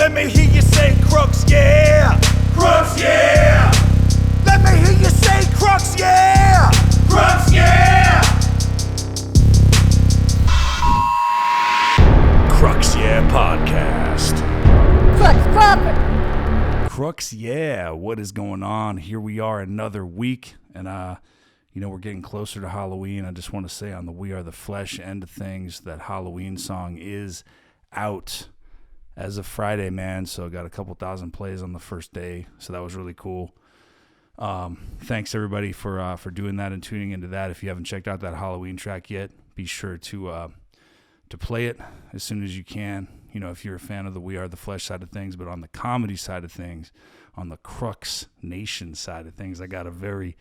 Let me hear you say Crux, yeah. Crux, yeah. Let me hear you say Crux, yeah. Crux, yeah. Crux, yeah podcast. Crux proper. Crux, yeah. What is going on? Here we are, another week, and we're getting closer to Halloween. I just want to say on the We Are the Flesh end of things, that Halloween song is out as of Friday, man. So got a couple thousand plays on the first day, so that was really cool. Thanks everybody for doing that and tuning into that. If you haven't checked out that Halloween track yet, be sure to play it as soon as you can. You know, if you're a fan of the We Are the Flesh side of things, but on the comedy side of things, on the Crux Nation side of things, I got a very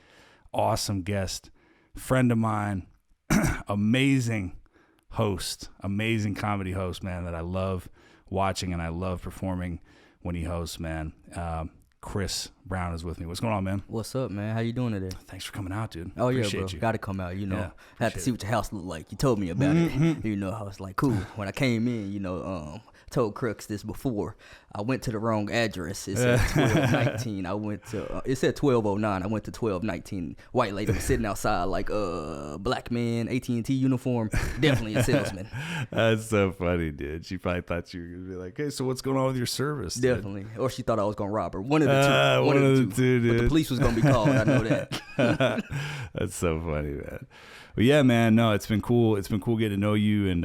awesome guest, friend of mine, amazing host, amazing comedy host, man, that I love watching and I love performing when he hosts, man. Chris Brown is with me. What's going on, man? What's up, man? How you doing today? Thanks for coming out, dude. Oh, appreciate yeah, bro. You. Got to come out, Yeah, I had to see what your house looked like. You told me about it. You know, I was like, cool. When I came in, told Crux this before. I went to the wrong address. It said 1219. I went to, it said 1209. I went to 1219. White lady was sitting outside like, black man, AT&T uniform. Definitely a salesman. That's so funny, dude. She probably thought you were going to be like, hey, so what's going on with your service? Dude? Definitely. Or she thought I was going to rob her. One of the two. One of the two, dude. But the police was going to be called. I know that. That's so funny, man. But yeah, man, no, it's been cool. It's been cool getting to know you and,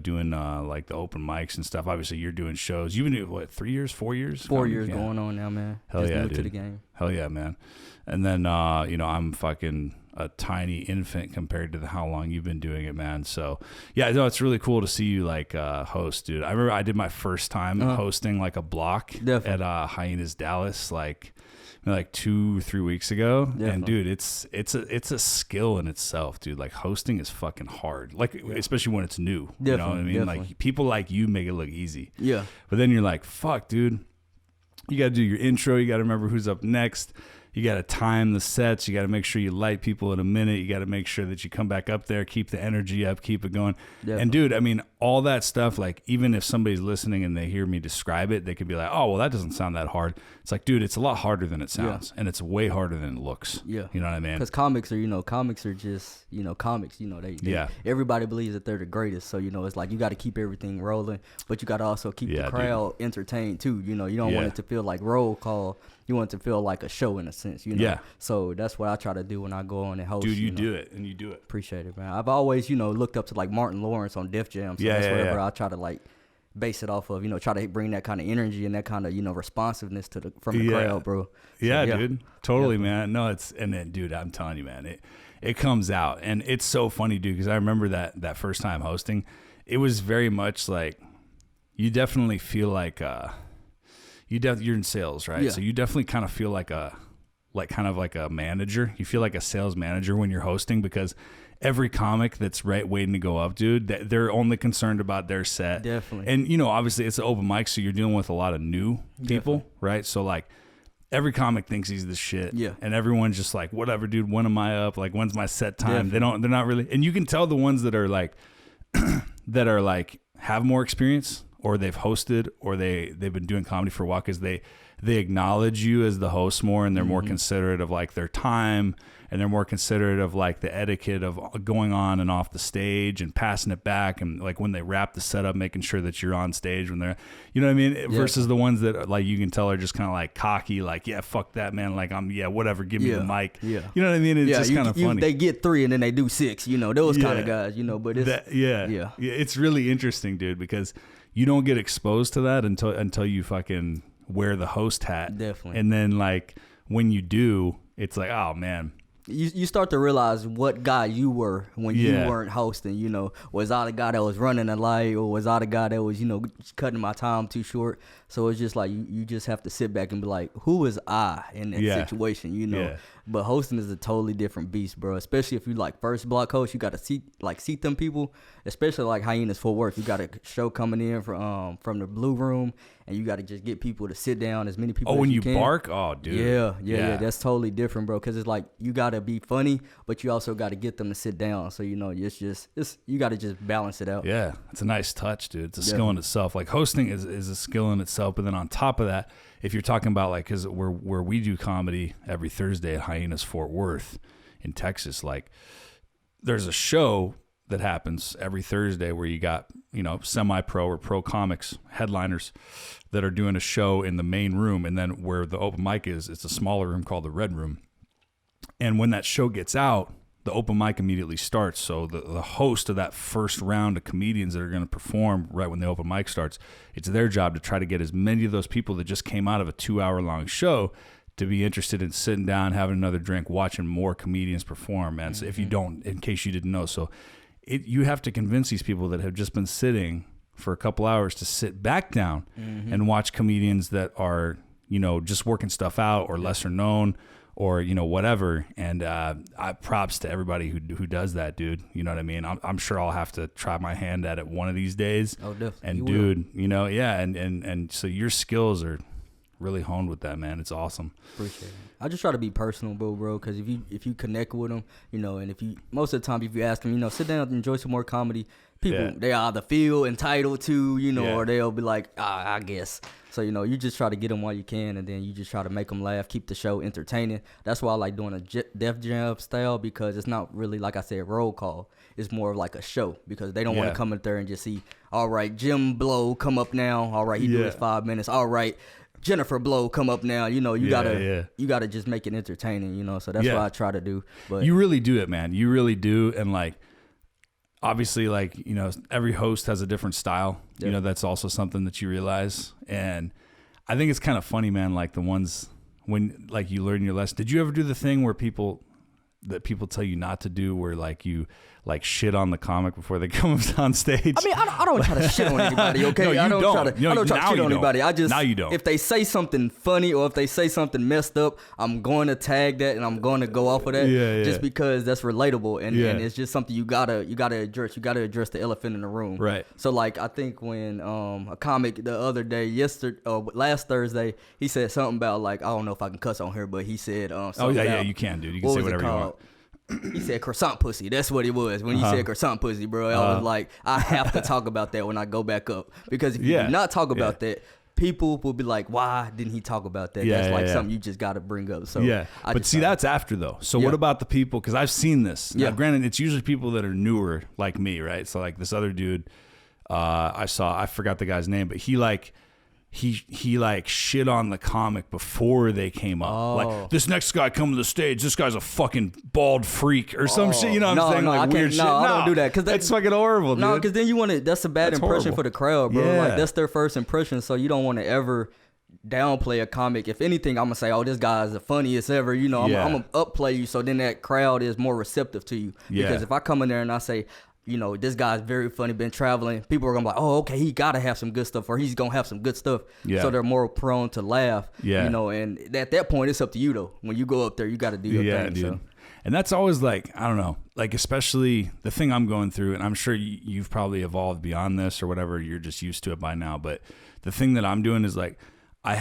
doing like the open mics and stuff. Obviously, you're doing shows. You've been doing, what, 3 years, 4 years? 4 years going on now, man. Hell Just yeah, new dude. to the game. Hell yeah, man. And then, I'm fucking a tiny infant compared to how long you've been doing it, man. So, yeah, no, it's really cool to see you, like, host, dude. I remember I did my first time hosting, like, a block at Hyenas Dallas, like 2 or 3 weeks ago. Definitely. And dude, it's a skill in itself, dude. Like hosting is fucking hard. Like especially when it's new. Definitely, you know what I mean? definitely. Like people like you make it look easy. Yeah. But then you're like, fuck, dude. You gotta do your intro, you gotta remember who's up next. You got to time the sets. You got to make sure you light people in a minute. You got to make sure that you come back up there, keep the energy up, keep it going. Definitely. And dude, I mean, all that stuff, like even if somebody's listening and they hear me describe it, they could be like, oh, well, that doesn't sound that hard. It's like, dude, it's a lot harder than it sounds. And it's way harder than it looks. Yeah. You know what I mean? Because comics are just, comics, they everybody believes that they're the greatest. So, it's like you got to keep everything rolling, but you got to also keep the crowd entertained too. You don't want it to feel like roll call. You want it to feel like a show in a sense, Yeah. So that's what I try to do when I go on and host. Dude, you do it, and you do it. Appreciate it, man. I've always, looked up to like Martin Lawrence on Def Jam. So that's whatever I try to like base it off of, try to bring that kind of energy and that kind of, responsiveness from the crowd, bro. So, yeah, dude. Totally, man. No, and then, dude, I'm telling you, man, it comes out. And it's so funny, dude, because I remember that first time hosting, it was very much like, you definitely feel like, you're in sales, right? Yeah. So you definitely kind of feel like a manager. You feel like a sales manager when you're hosting, because every comic that's waiting to go up, dude, they're only concerned about their set. Definitely. And, obviously it's an open mic, so you're dealing with a lot of new people, Definitely. Right? So like every comic thinks he's the shit. Yeah. And everyone's just like, whatever, dude, when am I up? Like, when's my set time? Definitely. They're not really, and you can tell the ones that are like, have more experience, or they've hosted, or they've been doing comedy for a while, because they acknowledge you as the host more, and they're more considerate of like their time, and they're more considerate of like the etiquette of going on and off the stage and passing it back, and like when they wrap the setup, making sure that you're on stage when they're, you know what I mean? Yeah. Versus the ones that like you can tell are just kind of like cocky, like, yeah, fuck that, man, like whatever, give me the mic. Yeah. You know what I mean? It's just kind of funny. They get 3 and then they do 6, those kind of guys, but it's it's really interesting, dude, because you don't get exposed to that until you fucking wear the host hat. Definitely. And then like when you do, it's like, oh man. You start to realize what guy you were when you weren't hosting, was I the guy that was running a light, or was I the guy that was, cutting my time too short? So it's just like you just have to sit back and be like, who is I in that situation? But hosting is a totally different beast, bro. Especially if you like first block host, you got to seat them people. Especially like Hyenas Fort Worth, you got a show coming in from the Blue Room, and you got to just get people to sit down, as many people. Oh, as when you you can. bark, oh, dude. Yeah. That's totally different, bro. Because it's like you got to be funny, but you also got to get them to sit down. So it's you got to just balance it out. Yeah, it's a nice touch, dude. It's a skill in itself. Like hosting is a skill in itself, but then on top of that, if you're talking about like, because where we do comedy every Thursday at Hyenas Fort Worth in Texas, like there's a show that happens every Thursday where you got, semi-pro or pro comics, headliners that are doing a show in the main room, and then where the open mic is, it's a smaller room called the Red Room. And when that show gets out, the open mic immediately starts. So the host of that first round of comedians that are going to perform right when the open mic starts, it's their job to try to get as many of those people that just came out of a 2-hour-long show to be interested in sitting down, having another drink, watching more comedians perform, man. So if you don't, in case you didn't know, so you have to convince these people that have just been sitting for a couple hours to sit back down and watch comedians that are, just working stuff out or lesser known or, whatever. And props to everybody who does that, dude. You know what I mean? I'm sure I'll have to try my hand at it one of these days. Oh, definitely. And you dude, yeah. And so your skills are really honed with that, man. It's awesome. Appreciate it. I just try to be personal, bro. Because if you connect with them, and if you most of the time if you ask them, sit down and enjoy some more comedy, people they either feel entitled to, or they'll be like, I guess. So you just try to get them while you can, and then you just try to make them laugh, keep the show entertaining. That's why I like doing a Def Jam style, because it's not really, like I said, roll call. It's more of like a show, because they don't want to come in there and just see, all right, Jim Blow come up now. All right, he do his 5 minutes. All right, Jennifer Blow come up now. You gotta just make it entertaining. So that's what I try to do. But you really do it, man. You really do, and like. Obviously, like, every host has a different style. That's also something that you realize. And I think it's kind of funny, man, like the ones when, like, you learn your lesson. Did you ever do the thing where people tell you not to do, where, like, you, like, shit on the comic before they come on stage? I mean, I don't try to shit on anybody, okay? No, you I don't don't. try to shit on anybody. I just, now you don't. If they say something funny or if they say something messed up, I'm going to tag that and I'm going to go off of that just because that's relatable and it's just something you gotta address. You gotta address the elephant in the room. Right. So, like, I think when a comic the other day, last Thursday, he said something about, like, I don't know if I can cuss on here, but he said something about, you can, dude. You can say whatever you want. He said croissant pussy. That's what it was. When he said croissant pussy, bro, I was like, I have to talk about that when I go back up. Because if you do not talk about that, people will be like, why didn't he talk about that? That's something you just got to bring up. So but see, that's after, though. So what about the people? Because I've seen this. Now, granted, it's usually people that are newer like me, right? So like this other dude I forgot the guy's name, but he like shit on the comic before they came up. Like, this next guy coming to the stage, this guy's a fucking bald freak or some shit. You know what I'm saying? Like weird shit. I don't do that. Cause that's fucking horrible, dude. No, because then you want to, that's a bad impression horrible for the crowd, bro. Yeah. Like, that's their first impression. So you don't want to ever downplay a comic. If anything, I'm going to say, this guy is the funniest ever. I'm going to upplay you. So then that crowd is more receptive to you. Because if I come in there and I say, this guy's very funny, been traveling, people are going to be like, okay, he got to have some good stuff, or he's going to have some good stuff. So they're more prone to laugh, and at that point, it's up to you, though. When you go up there, you got to do your thing. Dude. So. And that's always like, I don't know, like, especially the thing I'm going through, and I'm sure you've probably evolved beyond this or whatever, you're just used to it by now, but the thing that I'm doing is like, I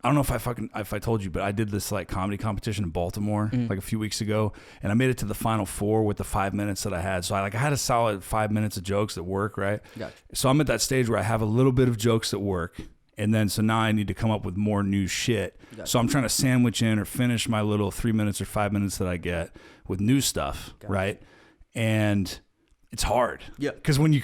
don't know if I told you, but I did this like comedy competition in Baltimore like a few weeks ago, and I made it to the final 4 with the 5 minutes that I had. So I had a solid 5 minutes of jokes that work, right? Gotcha. So I'm at that stage where I have a little bit of jokes that work, and then so now I need to come up with more new shit. Gotcha. So I'm trying to sandwich in or finish my little 3 minutes or 5 minutes that I get with new stuff, right? And it's hard. Yeah. Because when you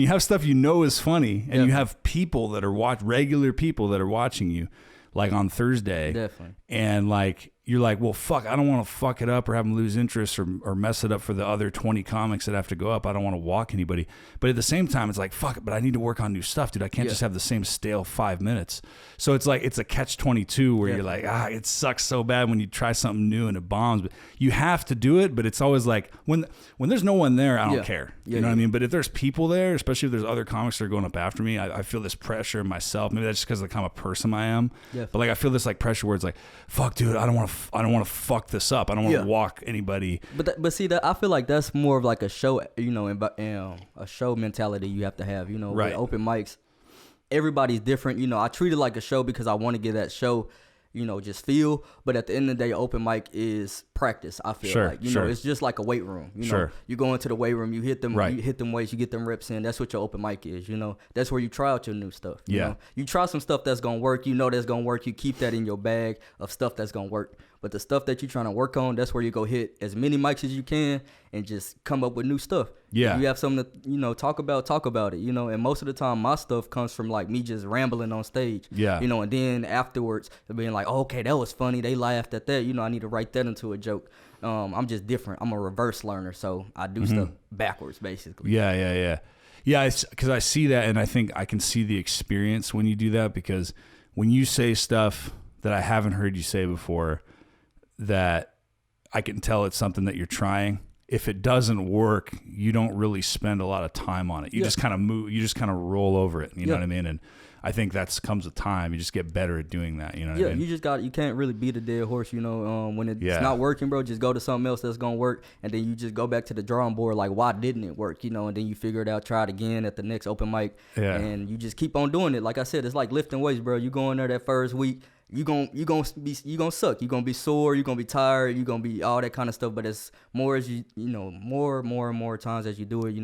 have stuff is funny, and you have people that are regular people that are watching you, like on Thursday. Definitely. And like, you're like, well, fuck, I don't want to fuck it up or have them lose interest or mess it up for the other 20 comics that have to go up. I don't want to walk anybody. But at the same time, it's like, fuck it, but I need to work on new stuff, dude. I can't just have the same stale 5 minutes. So it's like, it's a catch-22 where you're like, it sucks so bad when you try something new and it bombs. But you have to do it, but it's always like, when there's no one there, I don't care. You know what I mean? But if there's people there, especially if there's other comics that are going up after me, I feel this pressure in myself. Maybe that's just because of the kind of person I am. But like, I feel this like pressure where it's like, fuck, dude, I don't want to want to fuck this up. I don't want to walk anybody. But see that I feel like that's more of like a show, a show mentality you have to have. Right. With open mics, everybody's different. I treat it like a show because I want to get that show, just feel. But at the end of the day, open mic is practice. I feel like it's just like a weight room. You go into the weight room, you hit them, you hit them weights, you get them reps in. That's what your open mic is. That's where you try out your new stuff. You try some stuff that's gonna work. That's gonna work. You keep that in your bag of stuff that's gonna work. But the stuff that you're trying to work on, that's where you go hit as many mics as you can and just come up with new stuff. Yeah. If you have something to, talk about it, and most of the time my stuff comes from like me just rambling on stage. Yeah. And then afterwards being like, oh, okay, that was funny. They laughed at that. I need to write that into a joke. I'm just different. I'm a reverse learner. So I do stuff backwards basically. Yeah, because I see that, and I think I can see the experience when you do that, because when you say stuff that I haven't heard you say before, that I can tell it's something that you're trying. If it doesn't work, you don't really spend a lot of time on it. You just kind of move, you just kind of roll over it. You know what I mean? And I think that comes with time. You just get better at doing that. You know what I mean? You can't really beat a dead horse, when it's not working, bro, just go to something else that's going to work. And then you just go back to the drawing board. Like, why didn't it work? And then you figure it out, try it again at the next open mic. Yeah. And you just keep on doing it. Like I said, it's like lifting weights, bro. You go in there that first week, you gonna suck. You gonna be sore. You gonna be tired. You gonna be all that kind of stuff. But it's more as more and more times as you do it.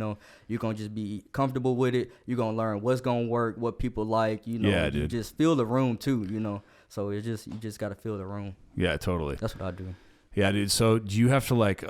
You're gonna just be comfortable with it. You're gonna learn what's gonna work, what people like. You just feel the room too. So you just gotta feel the room. Yeah, totally. That's what I do. Yeah, dude. So do you have to like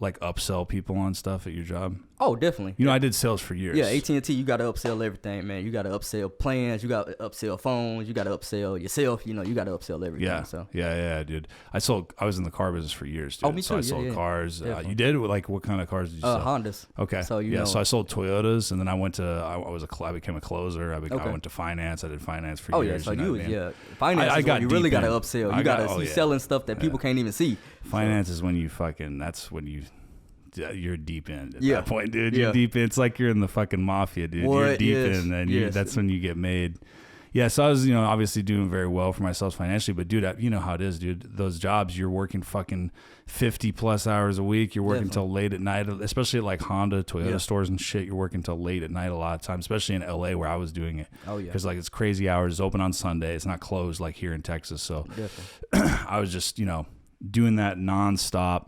upsell people on stuff at your job? Oh, definitely. I did sales for years. Yeah, AT&T, you got to upsell everything, man. You got to upsell plans. You got to upsell phones. You got to upsell yourself. You got to upsell everything. Yeah, so. Yeah, dude. I was in the car business for years, dude. Oh, me too. So I sold cars. You did? Like, what kind of cars did you sell? Hondas. Okay. So, so I sold Toyotas, and then I went to, I became a closer. I went to finance. I did finance for years. So finance is when you really got to upsell. You got to see selling stuff that people can't even see. Finance is when you're deep in at that point, dude. You're deep in. It's like you're in the fucking mafia, dude. You're deep in, and that's when you get made. Yeah, so I was, obviously doing very well for myself financially, but dude, you know how it is, dude. Those jobs, you're working fucking 50 plus hours a week. You're working till late at night, especially at like Honda, Toyota stores and shit. You're working till late at night a lot of times, especially in LA where I was doing it. Oh yeah, because like it's crazy hours. It's open on Sunday. It's not closed like here in Texas. So I was just doing that nonstop.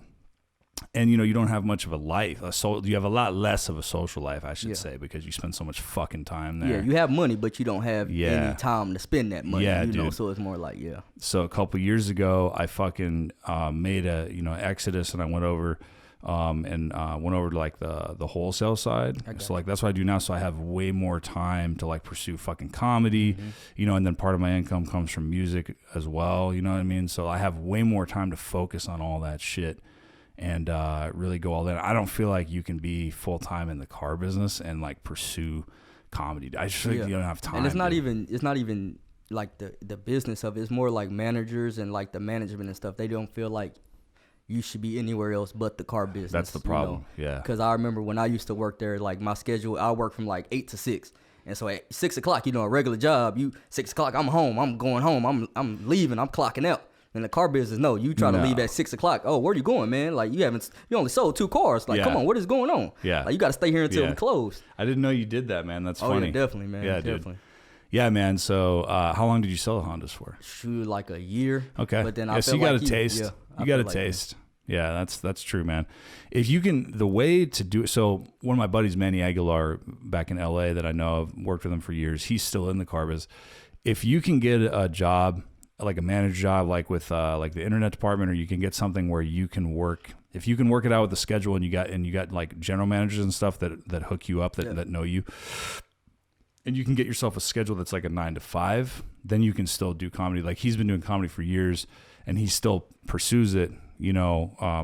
And, you don't have much of a life. You have a lot less of a social life, I should say, because you spend so much fucking time there. Yeah, you have money, but you don't have any time to spend that money. Yeah, dude. So it's more like, So a couple years ago, I fucking made a, exodus, and I went over went over to like the wholesale side. Okay. So like that's what I do now. So I have way more time to like pursue fucking comedy, and then part of my income comes from music as well. You know what I mean? So I have way more time to focus on all that shit. And really go all in. I don't feel like you can be full time in the car business and like pursue comedy. I just feel like you don't have time. And it's not even like the business of it. It's more like managers and like the management and stuff. They don't feel like you should be anywhere else but the car business. That's the problem. Yeah. Because I remember when I used to work there, like my schedule, I work from like 8 to 6. And so at 6 o'clock, a regular job, 6 o'clock, I'm home. I'm going home. I'm leaving. I'm clocking out. In the car business, no, you try to leave at 6 o'clock. Oh, where are you going, man? Like you only sold 2 cars. Like, come on, what is going on? Yeah, like you got to stay here until we close. I didn't know you did that, man. That's funny. Yeah, definitely, man. Yeah, definitely. Dude. Yeah, man. So, how long did you sell the Hondas for? Shoot, like a year. Okay. But then so you got a taste. You got a taste. Yeah, that's true, man. If you can, the way to do it. So one of my buddies, Manny Aguilar, back in LA, that I know of, worked with him for years. He's still in the car biz. If you can get a job, like a manager job, like with like the internet department, or you can get something where you can work. If you can work it out with the schedule, and you got like general managers and stuff that hook you up, that know you, and you can get yourself a schedule that's like a 9 to 5, then you can still do comedy. Like he's been doing comedy for years, and he still pursues it,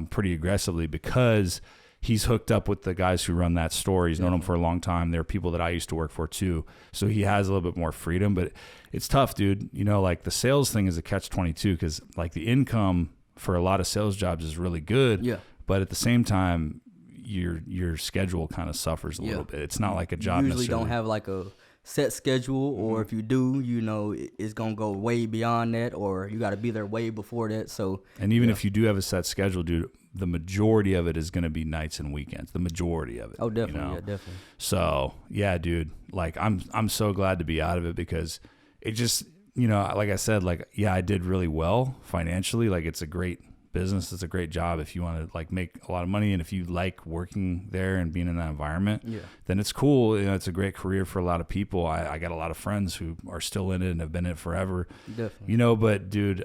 pretty aggressively because he's hooked up with the guys who run that store. He's known them for a long time. They're people that I used to work for too. So he has a little bit more freedom, but it's tough, dude. Like the sales thing is a catch-22 because like the income for a lot of sales jobs is really good. Yeah. But at the same time, your schedule kind of suffers a little bit. It's not like a job. You usually don't have like a set schedule, or if you do, you know, it's gonna go way beyond that, or you got to be there way before that. So, and even if you do have a set schedule, dude, the majority of it is going to be nights and weekends. The majority of it. Oh, definitely, you know? yeah, definitely. So, yeah, dude, like I'm so glad to be out of it because it just, you know, like I said, like, yeah, I did really well financially. Like, it's a great business. It's a great job if you want to like make a lot of money, and if you like working there and being in that environment, then it's cool. You know, it's a great career for a lot of people. I got a lot of friends who are still in it and have been in it forever. Definitely. You know, but dude,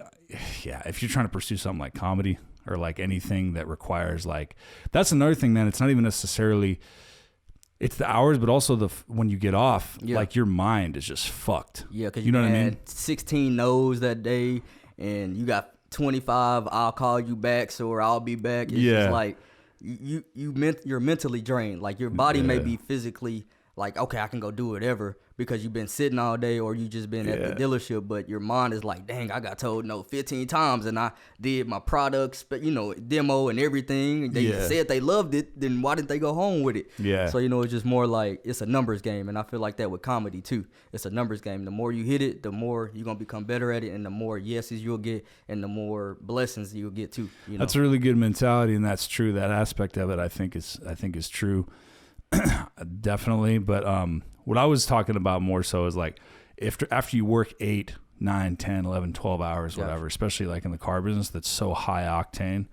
yeah, if you're trying to pursue something like comedy or like anything that requires like, that's another thing, man. It's not even necessarily, it's the hours, but also when you get off, like your mind is just fucked. Yeah, because you know what I mean. 16 no's that day, and you got 25. I'll call you back, so or I'll be back. It's just like you're mentally drained. Like your body may be physically like, okay, I can go do whatever because you've been sitting all day or you just been at the dealership, but your mind is like, dang, I got told no 15 times and I did my products, but you know, demo and everything. They said they loved it, then why didn't they go home with it? Yeah. So, you know, it's just more like it's a numbers game, and I feel like that with comedy too. It's a numbers game. The more you hit it, the more you're going to become better at it, and the more yeses you'll get and the more blessings you'll get too. You know? That's a really good mentality, and that's true. That aspect of it I think is true. Definitely. But what I was talking about more so is like after you work 8, 9, 10, 11, 12 hours, whatever, especially like in the car business that's so high octane.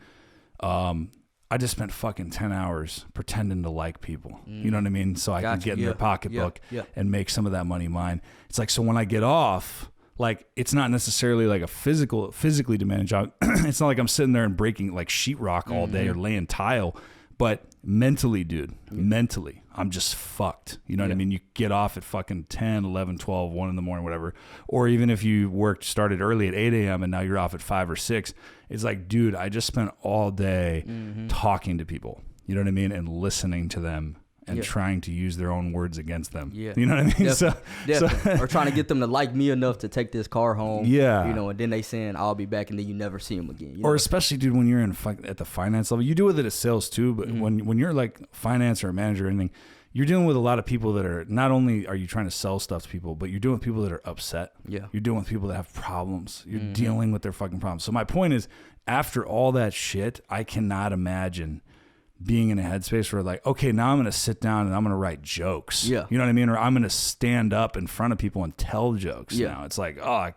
I just spent fucking 10 hours pretending to like people. You know what I mean? So I can get in their pocketbook and make some of that money mine. It's like, so when I get off, like, it's not necessarily like a physically demanding job. It's not like I'm sitting there and breaking like sheetrock all day or laying tile. But mentally, dude, mentally, I'm just fucked. You know what I mean? You get off at fucking 10, 11, 12, 1 in the morning, whatever. Or even if you started early at 8 a.m. and now you're off at 5 or 6, it's like, dude, I just spent all day talking to people. You know what I mean? And listening to them and trying to use their own words against them. Yeah. You know what I mean? Definitely. Or trying to get them to like me enough to take this car home. Yeah. You know, and then they saying, I'll be back, and then you never see them again. You know? Or especially, dude, when you're at the finance level, you do with it at sales too, but when you're like finance or a manager or anything, you're dealing with a lot of people that are, not only are you trying to sell stuff to people, but you're dealing with people that are upset. Yeah. You're dealing with people that have problems. You're dealing with their fucking problems. So my point is, after all that shit, I cannot imagine being in a headspace where like, okay, now I'm going to sit down and I'm going to write jokes. Yeah. You know what I mean? Or I'm going to stand up in front of people and tell jokes. Yeah. Now it's like, oh,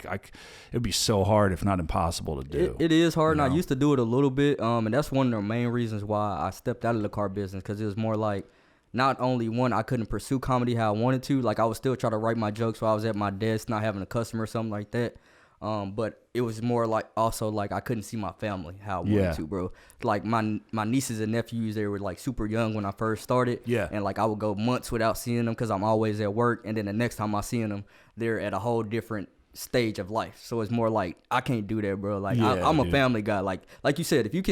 it'd be so hard, if not impossible to do. It is hard. And I used to do it a little bit. And that's one of the main reasons why I stepped out of the car business. Cause it was more like, not only one, I couldn't pursue comedy how I wanted to. Like I would still try to write my jokes while I was at my desk, not having a customer or something like that. But it was more like also like I couldn't see my family how I wanted to, bro. Like my nieces and nephews, they were like super young when I first started. Yeah. And like I would go months without seeing them because I'm always at work. And then the next time I see them, they're at a whole different stage of life. So it's more like I can't do that, bro. Like I'm a family guy. Like you said, if you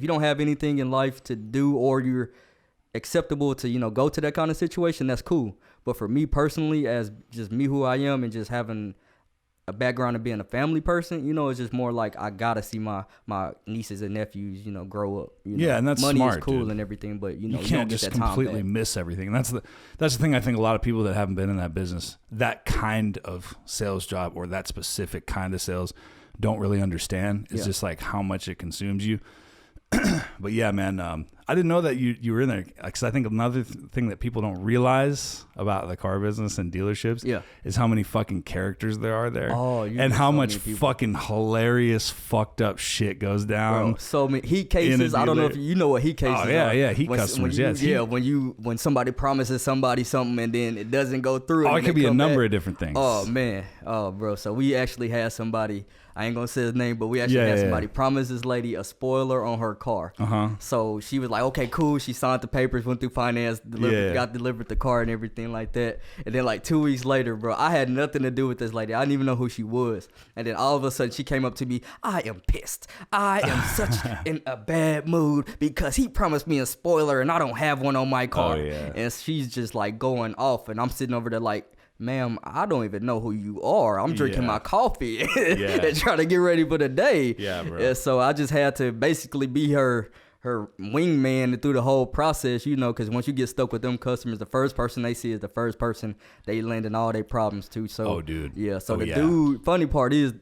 don't have anything in life to do, or you're acceptable to, you know, go to that kind of situation, that's cool. But for me personally, as just me who I am and just having a background of being a family person, you know, it's just more like I gotta see my nieces and nephews, you know, grow up. You know? And that's money smart, is cool, dude. And everything, but you know, you can't don't just get that completely time back. miss everything. And that's the thing. I think a lot of people that haven't been in that business, that kind of sales job or that specific kind of sales, don't really understand. It's just like how much it consumes you. But yeah, man, I didn't know that you were in there, because I think another thing that people don't realize about the car business and dealerships is how many fucking characters there are there. And how much fucking hilarious fucked up shit goes down. Bro, so many heat cases. I don't know if you know what heat cases are. Heat customers. When somebody promises somebody something and then it doesn't go through. It could be a number of different things. Oh man, bro. So we actually had somebody, I ain't gonna say his name, but we actually had somebody promise this lady a spoiler on her car. So she was like, okay, cool. She signed the papers, went through finance, got delivered the car and everything like that. And then like 2 weeks later, bro, I had nothing to do with this lady. I didn't even know who she was. And then all of a sudden she came up to me, I am pissed. I am such in a bad mood because he promised me a spoiler and I don't have one on my car. And she's just like going off, and I'm sitting over there like, ma'am, I don't even know who you are. I'm drinking my coffee and trying to get ready for the day. Yeah, bro. And so I just had to basically be her her wingman through the whole process, you know, because once you get stuck with them customers, the first person they see is the first person they landing all their problems to. So, yeah. So dude, funny part is,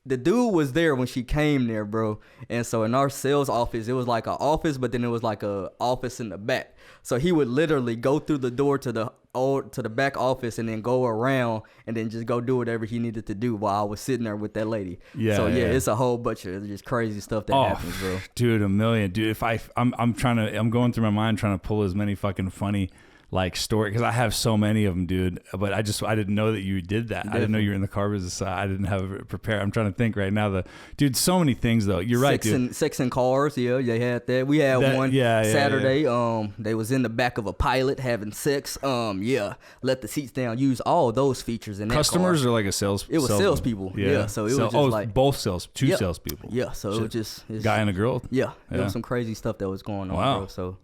the dude was there when she came there, bro. And so in our sales office, it was like an office, but then it was like a office in the back. So he would literally go through the door to the back office and then go around and then just go do whatever he needed to do while I was sitting there with that lady. Yeah. So yeah, it's a whole bunch of just crazy stuff that happens, bro. Dude, a million. Dude, if I'm going through my mind trying to pull as many fucking funny like story, because I have so many of them, dude. But I didn't know that you did that. Definitely. I didn't know you were in the car business. I didn't have it prepared. I'm trying to think right now. Dude, so many things though. You're right, dude. Sex and cars. Yeah, they had that. We had one Saturday. Yeah. They was in the back of a Pilot having sex. Let the seats down. Use all those features in that customers car. Or like a sales. It was salespeople. Yeah. So it was just like both two salespeople. Yeah. So it was just guy and a girl. Yeah. There was some crazy stuff that was going on. Wow. Bro, so.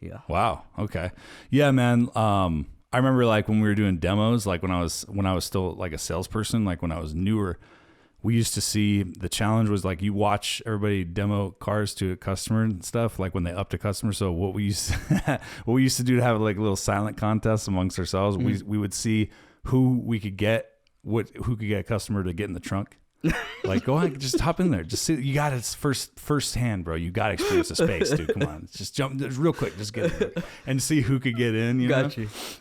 Yeah. Wow. Okay. Yeah, man. I remember like when we were doing demos, like when I was still like a salesperson, like when I was newer, we used to see the challenge was like you watch everybody demo cars to a customer and stuff, like when they up to customer. So what we used to do to have like a little silent contest amongst ourselves, we would see who could get a customer to get in the trunk. Like, go ahead, just hop in there. Just see, you got it first hand, bro. You got to experience the space, dude. Come on, just jump real quick. Just get in there and see who could get in. You know?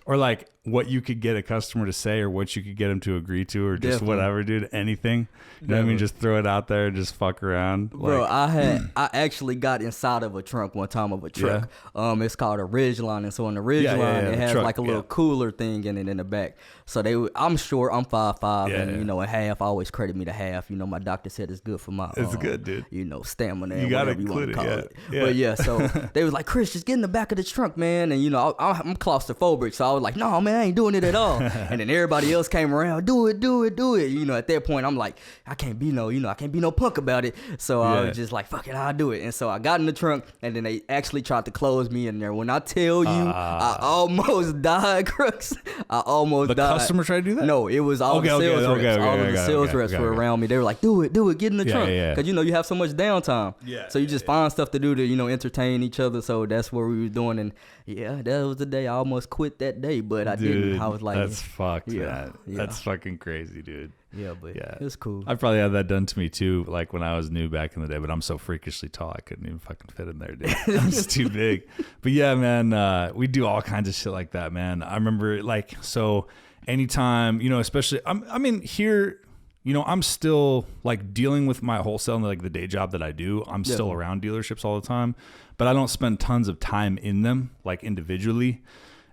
Or like what you could get a customer to say, or what you could get them to agree to, or just whatever, dude. Anything. You know what I mean? Just throw it out there and just fuck around. Bro, I actually got inside of a trunk one time of a truck. Yeah. It's called a Ridgeline, and so on the Ridgeline, it has like a little cooler thing in it in the back. So I'm short, I'm 5'5", and you know, a half always credit me to half. You know, my doctor said it's good for my it's good, dude. You know, stamina. You gotta include it, But yeah, so they was like, Chris, just get in the back of the trunk, man. And you know, I'm claustrophobic, so I was like, no, man, I ain't doing it at all. And then everybody else came around, do it. You know, at that point, I'm like, I can't be no punk about it. So I was just like, fuck it, I'll do it. And so I got in the trunk, and then they actually tried to close me in there. When I tell you, I almost died, Crux. I almost died. The customer tried to do that? No, it was all the sales reps. All of the sales reps were around me. They were like, do it, get in the trunk. Because, you know, you have so much downtime. So you just find stuff to do to, you know, entertain each other. So that's what we were doing. And yeah, that was the day I almost quit that day, but I didn't. I was like, that's fucked, man. That's fucking crazy, dude. Yeah, but it's cool. I probably had that done to me too, like when I was new back in the day, but I'm so freakishly tall, I couldn't even fucking fit in there, dude. I'm just too big. But yeah, man, we do all kinds of shit like that, man. I remember like, so anytime, you know, especially, I mean, here, you know, I'm still like dealing with my wholesale and like the day job that I do. I'm still around dealerships all the time, but I don't spend tons of time in them like individually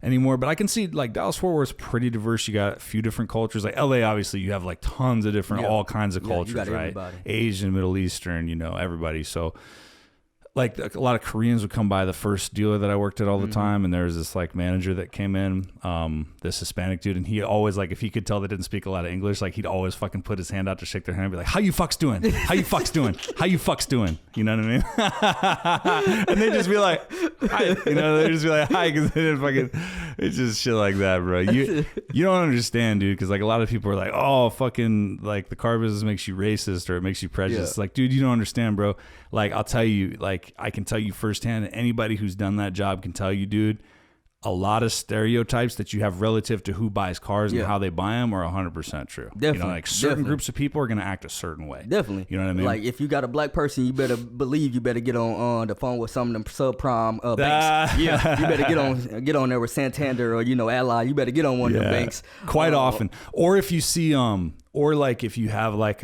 anymore. But I can see like Dallas-Fort Worth's pretty diverse. You got a few different cultures. Like LA, obviously, you have like tons of different, all kinds of cultures, right? Everybody. Asian, Middle Eastern, you know, everybody. So like a lot of Koreans would come by the first dealer that I worked at all the time, and there was this like manager that came in, this Hispanic dude, and he always like, if he could tell they didn't speak a lot of English, like he'd always fucking put his hand out to shake their hand and be like, how you fucks doing? How you fucks doing? How you fucks doing? You know what I mean? And they'd just be like, hi. You know, they'd just be like, hi, because they didn't fucking, it's just shit like that, bro. You don't understand, dude, because like a lot of people are like, oh, fucking like the car business makes you racist or it makes you prejudiced. Like, dude, you don't understand, bro. Like, I'll tell you, like, I can tell you firsthand, anybody who's done that job can tell you, dude, a lot of stereotypes that you have relative to who buys cars and how they buy them are 100% true. Definitely. You know, like certain groups of people are going to act a certain way. Definitely. You know what I mean? Like if you got a black person, you better believe you better get on the phone with some of them subprime banks. You better get on there with Santander or, you know, Ally. You better get on one of them banks. Quite often. Or if you see, or like if you have like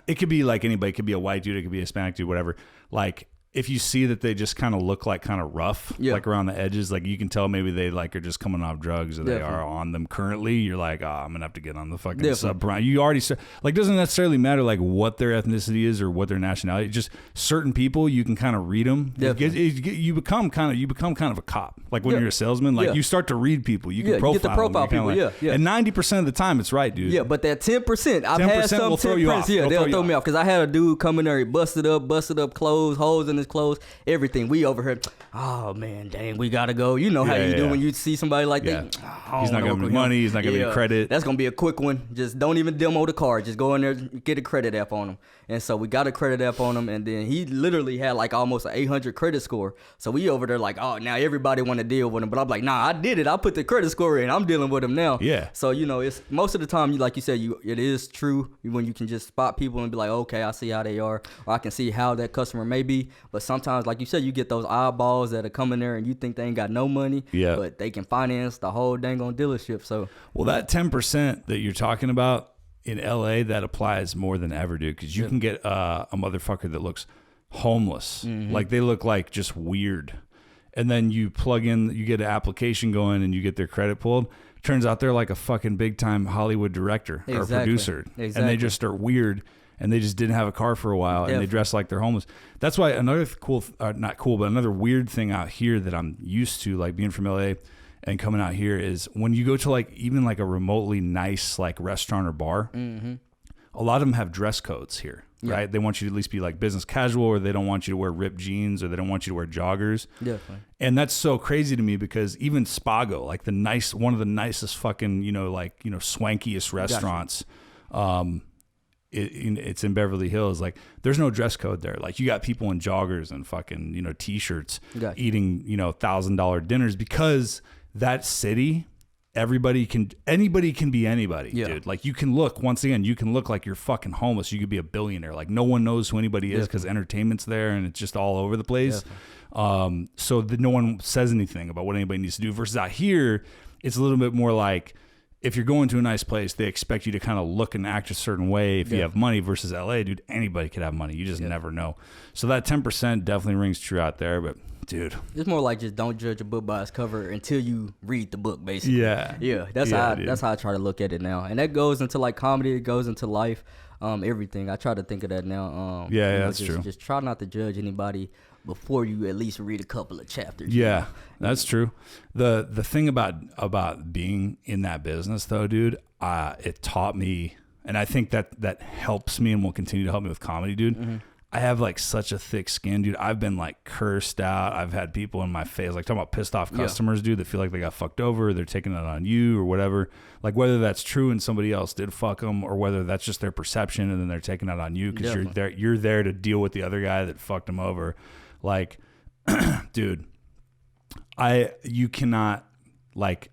it could be like anybody. It could be a white dude. It could be a Hispanic dude, whatever. Like, if you see that they just kind of look like kind of rough, like around the edges, like you can tell maybe they like are just coming off drugs or they are on them currently. You're like, oh, I'm gonna have to get on the fucking subprime. You already like doesn't necessarily matter like what their ethnicity is or what their nationality. Just certain people you can kind of read them. You become kind of a cop. Like when you're a salesman, like you start to read people. You can profile, get the profile them. People. Like, and 90% of the time it's right, dude. Yeah, but that 10%, I've had some 10%. Yeah, they'll throw me off because I had a dude come in there, he busted up clothes, holes in the business closed, everything. We over here, oh man, dang, we gotta go. You know how you do when you see somebody like that. He's not gonna give me money. He's not gonna give me credit. That's gonna be a quick one. Just don't even demo the car. Just go in there, get a credit app on him. And so we got a credit app on him, and then he literally had like almost an 800 credit score. So we over there like, oh, now everybody want to deal with him. But I'm like, nah, I did it. I put the credit score in. I'm dealing with him now. Yeah. So it's most of the time, like you said, it is true when you can just spot people and be like, okay, I see how they are, or I can see how that customer may be. But sometimes, like you said, you get those eyeballs that are coming there and you think they ain't got no money, but they can finance the whole dang on dealership. So well, that 10% that you're talking about in LA, that applies more than ever, dude, because you can get a motherfucker that looks homeless, like they look like just weird, and then you plug in, you get an application going, and you get their credit pulled. Turns out they're like a fucking big time Hollywood director or producer, and they just are weird, and they just didn't have a car for a while, and they dress like they're homeless. That's why another not cool, but another weird thing out here that I'm used to, like being from LA and coming out here, is when you go to like even like a remotely nice like restaurant or bar, a lot of them have dress codes here, right? They want you to at least be like business casual, or they don't want you to wear ripped jeans, or they don't want you to wear joggers. Definitely. And that's so crazy to me, because even Spago, like one of the nicest fucking, swankiest restaurants, it's in Beverly Hills. Like there's no dress code there. Like you got people in joggers and fucking, t-shirts eating, $1,000 dinners, because that city, anybody can be anybody, dude. Like you can look like you're fucking homeless. You could be a billionaire. Like no one knows who anybody is, because entertainment's there and it's just all over the place. So that no one says anything about what anybody needs to do, versus out here, it's a little bit more like, if you're going to a nice place, they expect you to kind of look and act a certain way if you have money, versus LA, dude, anybody could have money. You just never know. So that 10% definitely rings true out there, but dude, it's more like just don't judge a book by its cover until you read the book, basically. That's how I try to look at it now, and that goes into like comedy. It goes into life, everything. I try to think of that now. That's true. Just try not to judge anybody before you at least read a couple of chapters. That's true. The thing about being in that business though, dude, it taught me, and I think that helps me and will continue to help me with comedy, dude. I have like such a thick skin, dude. I've been like cursed out. I've had people in my face, like talking about pissed off customers, dude, that feel like they got fucked over. They're taking it on you or whatever. Like whether that's true and somebody else did fuck them, or whether that's just their perception and then they're taking it on you because you're there to deal with the other guy that fucked them over. Like, dude, you cannot like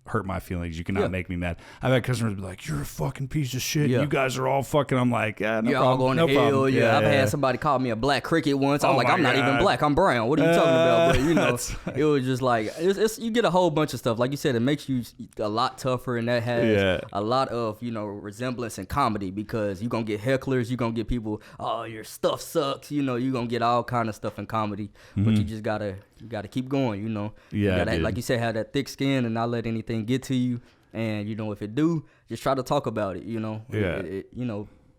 hurt my feelings. You cannot make me mad. I've had customers be like, "You're a fucking piece of shit. You guys are all fucking." I'm like, "Yeah, no You're problem. all going no to hell." problem. I've had somebody call me a black cricket once. I'm like, I'm not even black. I'm brown. What are you talking about? But it was just like you get a whole bunch of stuff. Like you said, it makes you a lot tougher, and that has a lot of resemblance in comedy, because you're gonna get hecklers, you're gonna get people, oh, your stuff sucks. You're gonna get all kind of stuff in comedy, but you just gotta keep going. You gotta, like you said, have that thick skin and not let anything get to you. And if it do, just try to talk about it.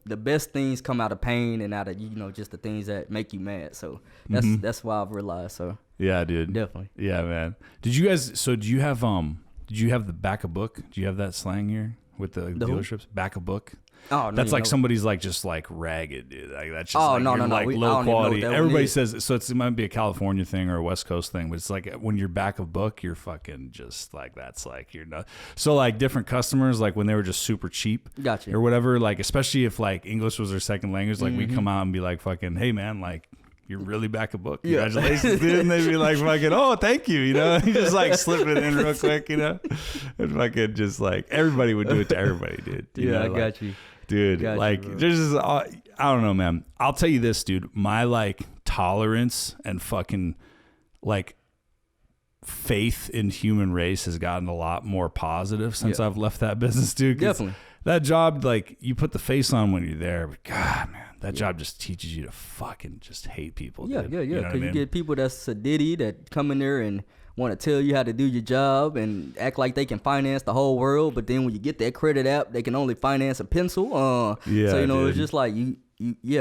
The best things come out of pain and out of just the things that make you mad. So that's why I've realized. So yeah, dude, definitely. Yeah, man. Did you guys? So do you have the back of book? Do you have that slang here with the dealerships? Back of book. Oh, no, that's like somebody's like just like ragged, dude. Like that's just no. Like low quality. Everybody says it, so it might be a California thing or a West Coast thing, but it's like when you're back of book, you're fucking just like that's like you're not. So like different customers, like when they were just super cheap, gotcha, or whatever. Like especially if like English was their second language, like we come out and be like fucking, hey man, like. You're really back a book. Congratulations, dude. And they'd be like, fucking, oh, thank you. You just like slip it in real quick, And fucking just like, everybody would do it to everybody, dude. I got you. Dude, like, there's just, I don't know, man. I'll tell you this, dude. My like tolerance and fucking like faith in human race has gotten a lot more positive since I've left that business, dude. Definitely. That job, like, you put the face on when you're there, but God, man. That job just teaches you to fucking just hate people. Yeah. You know Because you get people that's sedity that come in there and want to tell you how to do your job and act like they can finance the whole world. But then when you get that credit app, they can only finance a pencil. So, it's just like you,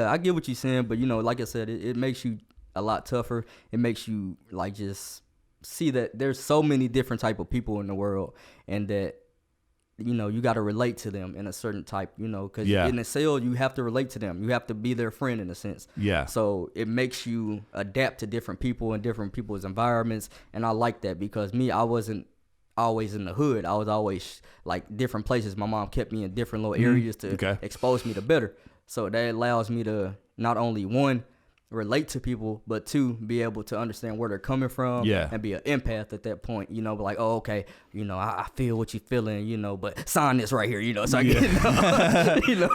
I get what you're saying. But, like I said, it makes you a lot tougher. It makes you like just see that there's so many different type of people in the world, and that you got to relate to them in a certain type, because Yeah. in a sale, you have to relate to them. You have to be their friend in a sense. Yeah. So it makes you adapt to different people and different people's environments. And I like that because I wasn't always in the hood. I was always like different places. My mom kept me in different little areas to expose me to better. So that allows me to not only one, relate to people, but two, be able to understand where they're coming from and be an empath at that point, but like, oh, okay, I feel what you're feeling, but sign this right here, so I get, dude,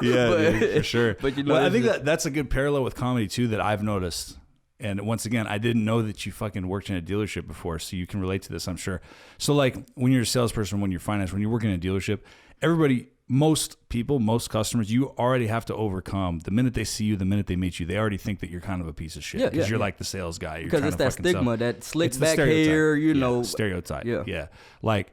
for sure. But I think that's a good parallel with comedy too that I've noticed. And once again, I didn't know that you fucking worked in a dealership before, so you can relate to this, I'm sure. So like when you're a salesperson, when you're finance, when you're working in a dealership, most people, most customers, you already have to overcome the minute they see you, the minute they meet you, they already think that you're kind of a piece of shit because you're like the sales guy. Because it's that stigma, that slick back hair, stereotype. Yeah. Like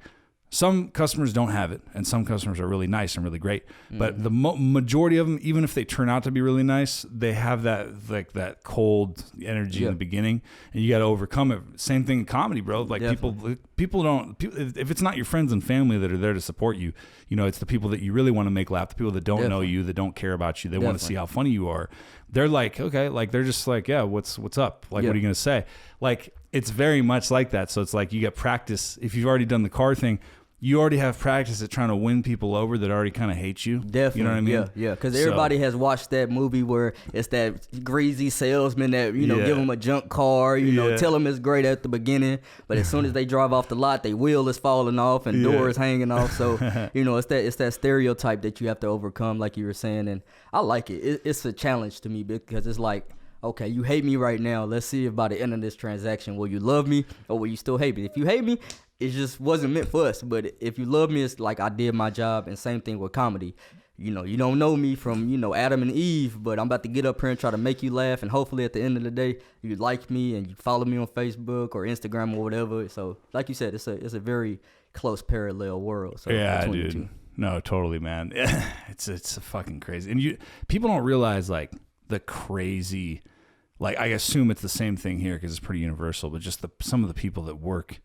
some customers don't have it, and some customers are really nice and really great. But the majority of them, even if they turn out to be really nice, they have that cold energy in the beginning, and you got to overcome it. Same thing in comedy, bro. Like people don't. If it's not your friends and family that are there to support you, it's the people that you really want to make laugh. The people that don't know you, that don't care about you, they want to see how funny you are. They're like, okay, like they're just like, yeah, what's up? Like, what are you gonna say? Like, it's very much like that. So it's like you get practice. If you've already done the car thing, you already have practice at trying to win people over that already kind of hate you. Definitely. You know what I mean? Yeah. Because everybody has watched that movie where it's that greasy salesman that, give them a junk car, tell them it's great at the beginning. But as soon as they drive off the lot, their wheel is falling off and doors hanging off. So, it's that stereotype that you have to overcome, like you were saying. And I like it. It's a challenge to me because it's like, okay, you hate me right now. Let's see if by the end of this transaction, will you love me or will you still hate me? If you hate me, it just wasn't meant for us. But if you love me, it's like I did my job. And same thing with comedy. You don't know me from, Adam and Eve, but I'm about to get up here and try to make you laugh. And hopefully at the end of the day, you like me and you follow me on Facebook or Instagram or whatever. So like you said, it's a very close parallel world. So yeah, dude. No, totally, man. It's fucking crazy. And people don't realize like the crazy, like I assume it's the same thing here because it's pretty universal, but just some of the people that work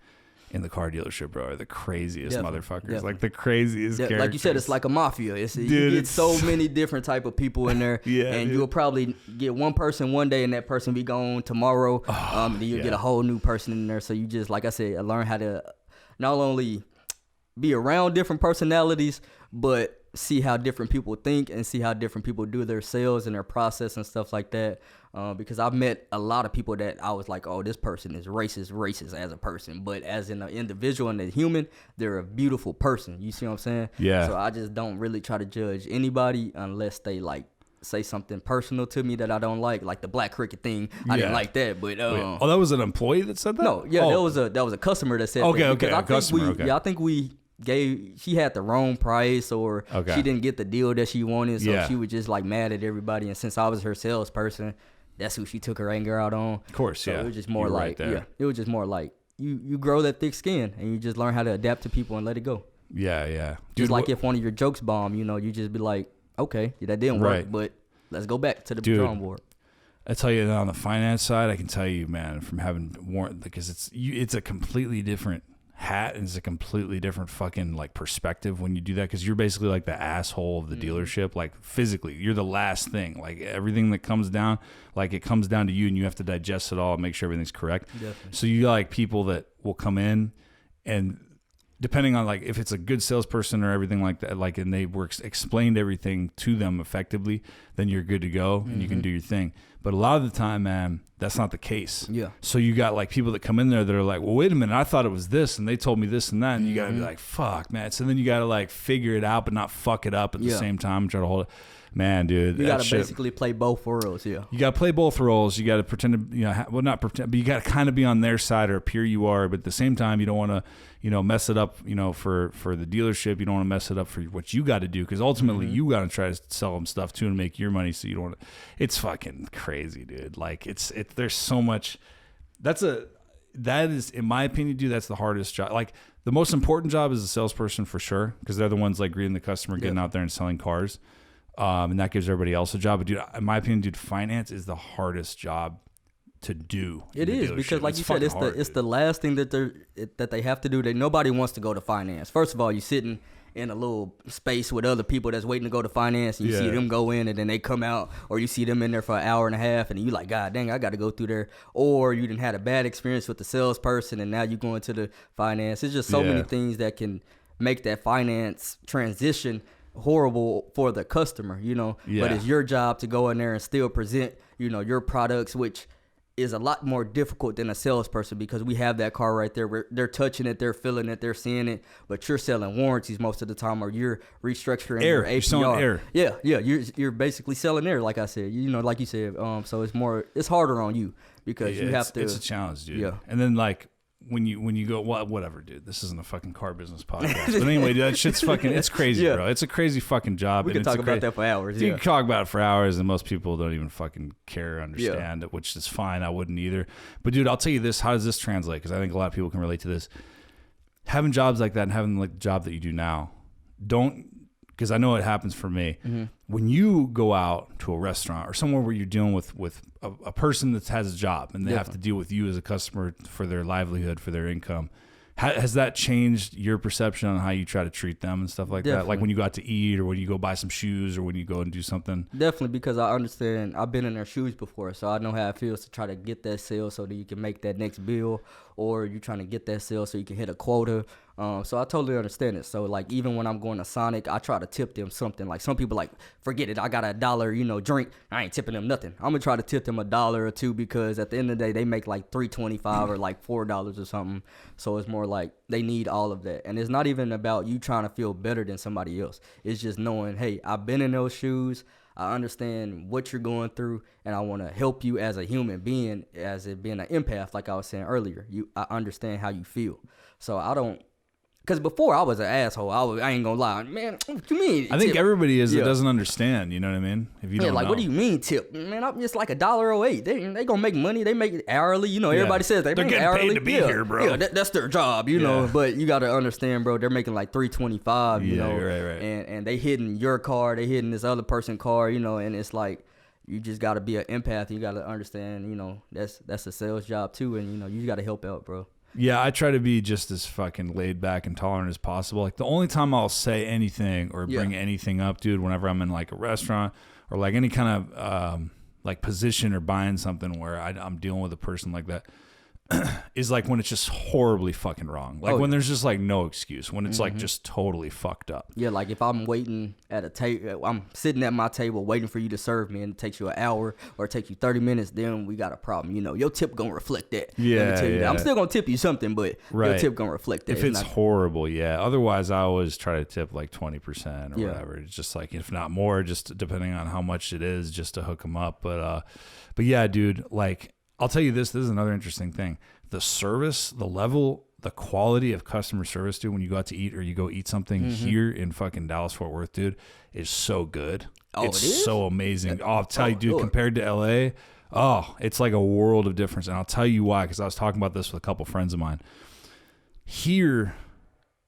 in the car dealership, bro, are the craziest motherfuckers. Like the craziest characters. Like you said, it's like a mafia. You get so many different type of people in there, and you'll probably get one person one day, and that person be gone tomorrow. Then you'll get a whole new person in there. So you just, like I said, learn how to not only be around different personalities, but see how different people think and see how different people do their sales and their process and stuff like that. Because I've met a lot of people that I was like, oh, this person is racist as a person. But as an individual and a human, they're a beautiful person. You see what I'm saying? Yeah. So I just don't really try to judge anybody unless they like say something personal to me that I don't like the black cricket thing. I didn't like that. But that was an employee that said that? No, that was a customer that said that. I think we she had the wrong price or she didn't get the deal that she wanted, so she was just like mad at everybody. And since I was her salesperson, that's who she took her anger out on. Of course, so it was just more like it was just more like you grow that thick skin and you just learn how to adapt to people and let it go. Dude, just like if one of your jokes bomb, you just be like, okay, that didn't work, but let's go back to the drawing board. I tell you, on the finance side, I can tell you, man, from having worn, because it's a completely different hat and it's a completely different fucking like perspective when you do that, because you're basically like the asshole of the dealership. Like physically, you're the last thing. Like everything that comes down, like it comes down to you, and you have to digest it all and make sure everything's correct. Definitely. So you got like people that will come in, and depending on like if it's a good salesperson or everything like that, like, and they explained everything to them effectively, then you're good to go and you can do your thing. But a lot of the time, man, that's not the case. Yeah. So you got like people that come in there that are like, well, wait a minute, I thought it was this, and they told me this and that, and you got to be like, fuck, man. So then you got to like figure it out, but not fuck it up at the same time and try to hold it. Man, dude, you got to basically play both roles. Yeah, you got to play both roles. You got to pretend to, well, not pretend, but you got to kind of be on their side or appear you are. But at the same time, you don't want to, mess it up, for the dealership. You don't want to mess it up for what you got to do, because ultimately you got to try to sell them stuff too and make your money. So you don't want to. It's fucking crazy, dude. Like there's so much. That is, in my opinion, dude, that's the hardest job. Like the most important job is a salesperson for sure, because they're the ones like greeting the customer, getting out there and selling cars. And that gives everybody else a job. But dude, in my opinion, dude, finance is the hardest job to do. It is, because like you said, it's the last thing that they have to do. That nobody wants to go to finance. First of all, you're sitting in a little space with other people that's waiting to go to finance, and you see them go in and then they come out, or you see them in there for an hour and a half and you like, God dang, I got to go through there. Or you didn't had a bad experience with the salesperson and now you going to the finance. It's just so many things that can make that finance transition horrible for the customer, you know. But it's your job to go in there and still present, you know, your products, which is a lot more difficult than a salesperson, because we have that car right there. They're touching it, they're feeling it, they're seeing it, but you're selling warranties most of the time, or you're restructuring your APR. You're selling air. Yeah, you're basically selling air, like I said. You know, like you said. So it's harder on you because you have to. It's a challenge, dude. Yeah. And then like when you go, whatever, dude. This isn't a fucking car business podcast. But anyway, dude, that shit's fucking. It's crazy, bro. It's a crazy fucking job. We can talk about that for hours. You can talk about it for hours, and most people don't even fucking care or understand it, which is fine. I wouldn't either. But dude, I'll tell you this: how does this translate? Because I think a lot of people can relate to this. Having jobs like that and having like the job that you do now, because I know it happens for me. Mm-hmm. When you go out to a restaurant or somewhere where you're dealing with a person that has a job and they have to deal with you as a customer for their livelihood, for their income, has that changed your perception on how you try to treat them and stuff like that? Like when you go out to eat, or when you go buy some shoes, or when you go and do something? Definitely, because I understand. I've been in their shoes before, so I know how it feels to try to get that sale so that you can make that next bill, or you're trying to get that sale so you can hit a quota. So I totally understand it. So like even when I'm going to Sonic, I try to tip them something. Like some people like, forget it, I got $1, drink. I ain't tipping them nothing. I'm gonna try to tip them $1 or $2, because at the end of the day they make like $3.25 or like $4 or something. So it's more like they need all of that. And it's not even about you trying to feel better than somebody else. It's just knowing, hey, I've been in those shoes. I understand what you're going through, and I want to help you as a human being, as it being an empath, like I was saying earlier. I understand how you feel. So I don't. Because before I was an asshole. I ain't gonna lie. Man, what you mean? I think everybody is that doesn't understand. You know what I mean? If you don't like, know. What do you mean tip? Man, I'm just like $1.08. They gonna make money. They make it hourly. You know, everybody says they're getting hourly. paid to be here, bro. Yeah, that's their job. You know, but you got to understand, bro. They're making like $3.25. You know, right. And they hitting your car. They hitting this other person's car. You know, and it's like, you just got to be an empath. You got to understand. You know, that's a sales job too, and you know, you got to help out, bro. Yeah, I try to be just as fucking laid back and tolerant as possible. Like the only time I'll say anything or bring anything up, dude, whenever I'm in like a restaurant or like any kind of like position or buying something where I'm dealing with a person like that, is like when it's just horribly fucking wrong. Like when there's just like no excuse, when it's like just totally fucked up. Yeah, like if I'm waiting at a table, I'm sitting at my table waiting for you to serve me, and it takes you an hour or it takes you 30 minutes, then we got a problem. You know, your tip gonna reflect that. Yeah, Let me tell you that. I'm still gonna tip you something, but your tip gonna reflect that. If it's horrible, Otherwise, I always try to tip like 20% or whatever. It's just like, if not more, just depending on how much it is, just to hook them up. But yeah, dude, like, I'll tell you this is another interesting thing. The service, the level, the quality of customer service, dude, when you go out to eat or you go eat something here in fucking Dallas, Fort Worth, dude, is so good. It's so amazing. I'll tell you, dude, compared to LA, it's like a world of difference. And I'll tell you why, because I was talking about this with a couple friends of mine. Here,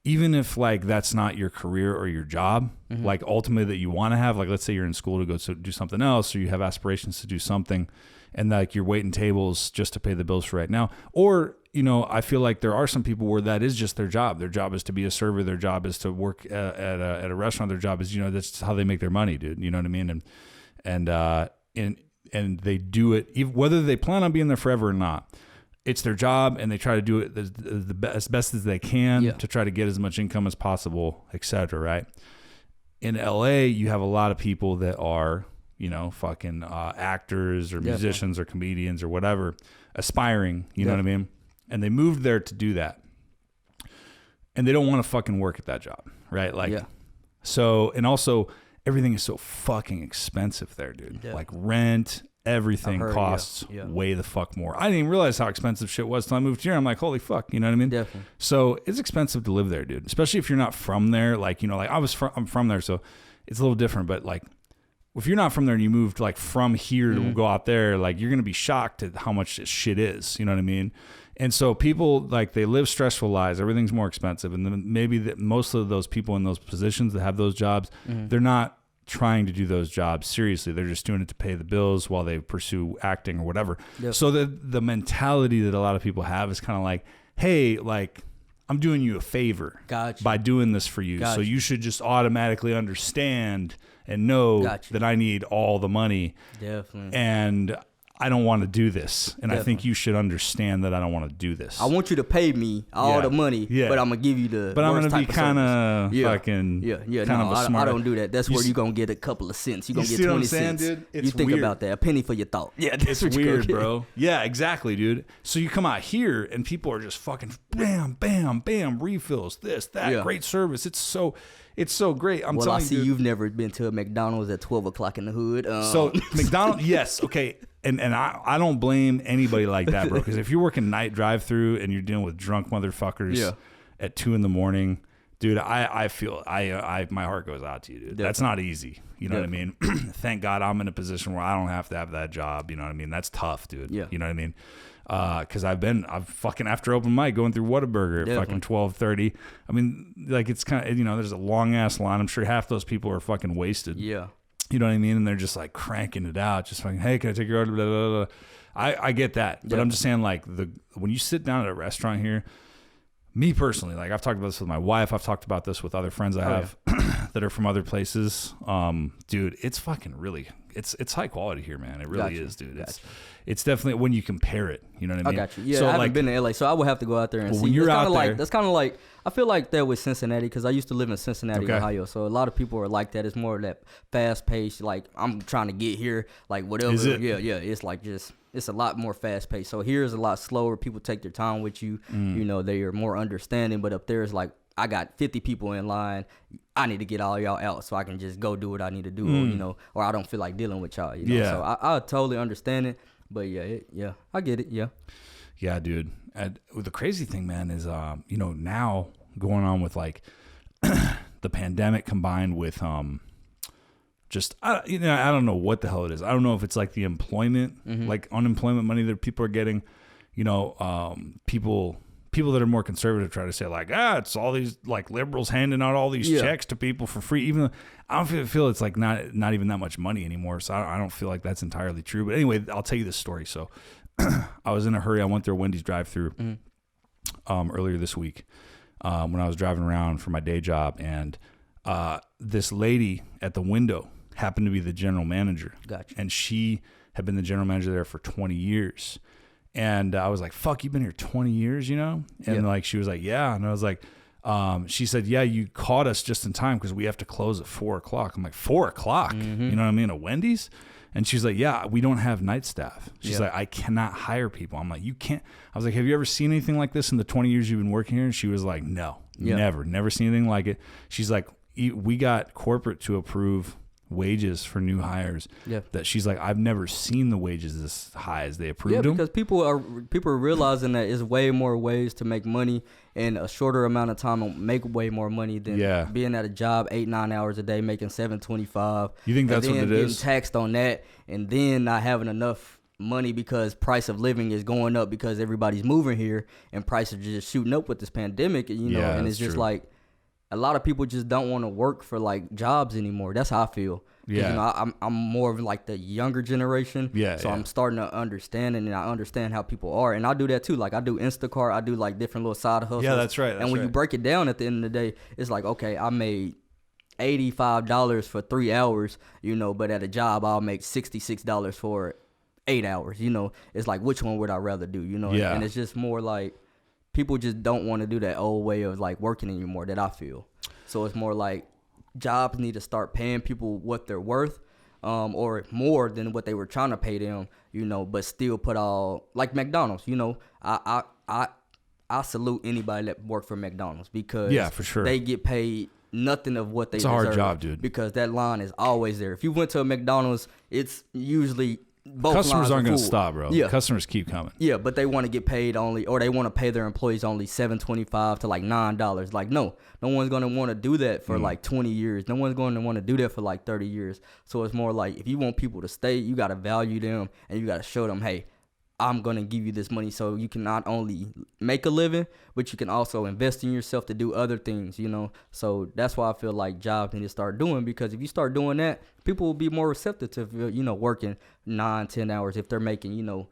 even if like that's not your career or your job, like ultimately that you want to have, like let's say you're in school to go to do something else, or you have aspirations to do something, and like you're waiting tables just to pay the bills for right now. Or, you know, I feel like there are some people where that is just their job. Their job is to be a server. Their job is to work at a restaurant. Their job is, you know, that's how they make their money, dude. You know what I mean? And they do it, whether they plan on being there forever or not. It's their job, and they try to do it as best as they can to try to get as much income as possible, et cetera, right? In LA, you have a lot of people that are, you know, fucking actors or musicians or comedians or whatever, aspiring, you know what I mean? And they moved there to do that. And they don't want to fucking work at that job, right? Like, so, and also everything is so fucking expensive there, dude. Like rent, everything costs way the fuck more. I didn't even realize how expensive shit was till I moved here. I'm like, holy fuck, you know what I mean? Definitely. So it's expensive to live there, dude. Especially if you're not from there. Like, you know, like I'm from there, so it's a little different. But like, if you're not from there and you moved like from here to go out there, like you're gonna be shocked at how much this shit is. You know what I mean? And so people, like, they live stressful lives. Everything's more expensive, and then maybe most of those people in those positions that have those jobs, they're not trying to do those jobs seriously. They're just doing it to pay the bills while they pursue acting or whatever. So the mentality that a lot of people have is kind of like, hey, like, I'm doing you a favor Gotcha. by doing this for you. Gotcha. So you should just automatically understand and know Gotcha. that I need all the money. Definitely. And I don't want to do this. And I think Definitely. you should understand that I don't want to do this. I want you to pay me all the money, but I'm going to give you the But I'm worst going to be type of kind of service. fucking kind of a I smart. don't do that. That's where you're going to get a couple of cents. You're going to see get what I'm 20 saying, cents. dude? It's You think weird. about that. A penny for your thought. Yeah, that's It's what you're weird, gonna get. bro. Yeah, exactly, dude. So you come out here and people are just fucking bam, bam, bam, refills, this, that, Yeah. great service. It's so great. I'm Well, telling I see you, dude. you've never been to a McDonald's at 12 o'clock in the hood. So McDonald's, yes, okay. And I don't blame anybody like that, bro. Because if you're working night drive-through and you're dealing with drunk motherfuckers at 2 a.m, dude, I feel my heart goes out to you, dude. That's not easy. You know what I mean? Thank God I'm in a position where I don't have to have that job. You know what I mean? That's tough, dude. Yeah. You know what I mean? Because I've fucking after open mic going through Whataburger at fucking 12:30. I mean, like it's kind of, there's a long ass line. I'm sure half those people are fucking wasted. Yeah. You know what I mean? And they're just like cranking it out, just fucking, hey, can I take your order? Blah, blah, blah. I get that, but I'm just saying, like, when you sit down at a restaurant here, me personally, like I've talked about this with my wife, I've talked about this with other friends I have that are from other places. Dude, it's fucking really, it's high quality here, man. It really is, dude. It's definitely when you compare it. You know what I mean? I got you. Yeah, so, I haven't been to LA, so I would have to go out there and see. When you're out there, that's kind of like I feel like that with Cincinnati because I used to live in Cincinnati, Okay. Ohio. So a lot of people are like that. It's more of that fast paced. Like I'm trying to get here, like whatever. Is it? Yeah. It's like it's a lot more fast paced. So here is a lot slower. People take their time with you. You know, they are more understanding. But up there is like I got 50 people in line. I need to get all y'all out so I can just go do what I need to do, or I don't feel like dealing with y'all. Yeah. So I totally understand it. But yeah, I get it. Yeah. Yeah, dude. And the crazy thing, man, is now going on with like the pandemic combined with just I don't know what the hell it is. I don't know if it's like the employment, like unemployment money that people are getting. People that are more conservative try to say like, it's all these like liberals handing out all these checks to people for free. Even though I don't feel it's like not even that much money anymore. So I don't feel like that's entirely true. But anyway, I'll tell you this story. So I was in a hurry. I went through a Wendy's drive-through earlier this week when I was driving around for my day job, and this lady at the window happened to be the general manager. Gotcha. And she had been the general manager there for 20 years. And I was like, fuck, you've been here 20 years, And like, she was like, yeah. And I was like, she said, yeah, you caught us just in time because we have to close at 4 o'clock. I'm like, 4 o'clock? You know what I mean? At Wendy's? And she's like, yeah, we don't have night staff. She's like, I cannot hire people. I'm like, you can't. I was like, have you ever seen anything like this in the 20 years you've been working here? And she was like, no, never seen anything like it. She's like, we got corporate to approve wages for new hires. That she's like, I've never seen the wages this high as they approved them. Because people are realizing that there's way more ways to make money in a shorter amount of time and make way more money than being at a job 8-9 hours a day making $7.25. You think that's what it is? Getting taxed on that, and then not having enough money because price of living is going up because everybody's moving here and prices are just shooting up with this pandemic. And it's just true. like a lot of people just don't want to work for like jobs anymore. That's how I feel. Yeah. I'm more of like the younger generation. So I'm starting to understand, and I understand how people are, and I do that too. Like I do Instacart, I do like different little side hustles. Yeah, that's right. And when you break it down at the end of the day, it's like, okay, I made $85 for 3 hours, but at a job I'll make $66 for 8 hours. It's like, which one would I rather do? And it's just more like people just don't want to do that old way of like working anymore that I feel. So it's more like jobs need to start paying people what they're worth, or more than what they were trying to pay them, but still put all like McDonald's. I salute anybody that work for McDonald's because for sure. They get paid nothing of what they deserve. It's a hard job, dude. Because that line is always there. If you went to a McDonald's, it's usually both customers aren't going to stop, bro. Yeah. Customers keep coming. Yeah, but they want to get paid only, or they want to pay their employees only $7.25 to like $9. Like, no one's going to want to do that for like 20 years. No one's going to want to do that for like 30 years. So it's more like, if you want people to stay, you got to value them and you got to show them, hey, I'm going to give you this money so you can not only make a living, but you can also invest in yourself to do other things, So that's why I feel like jobs need to start doing, because if you start doing that, people will be more receptive to, working 9-10 hours if they're making,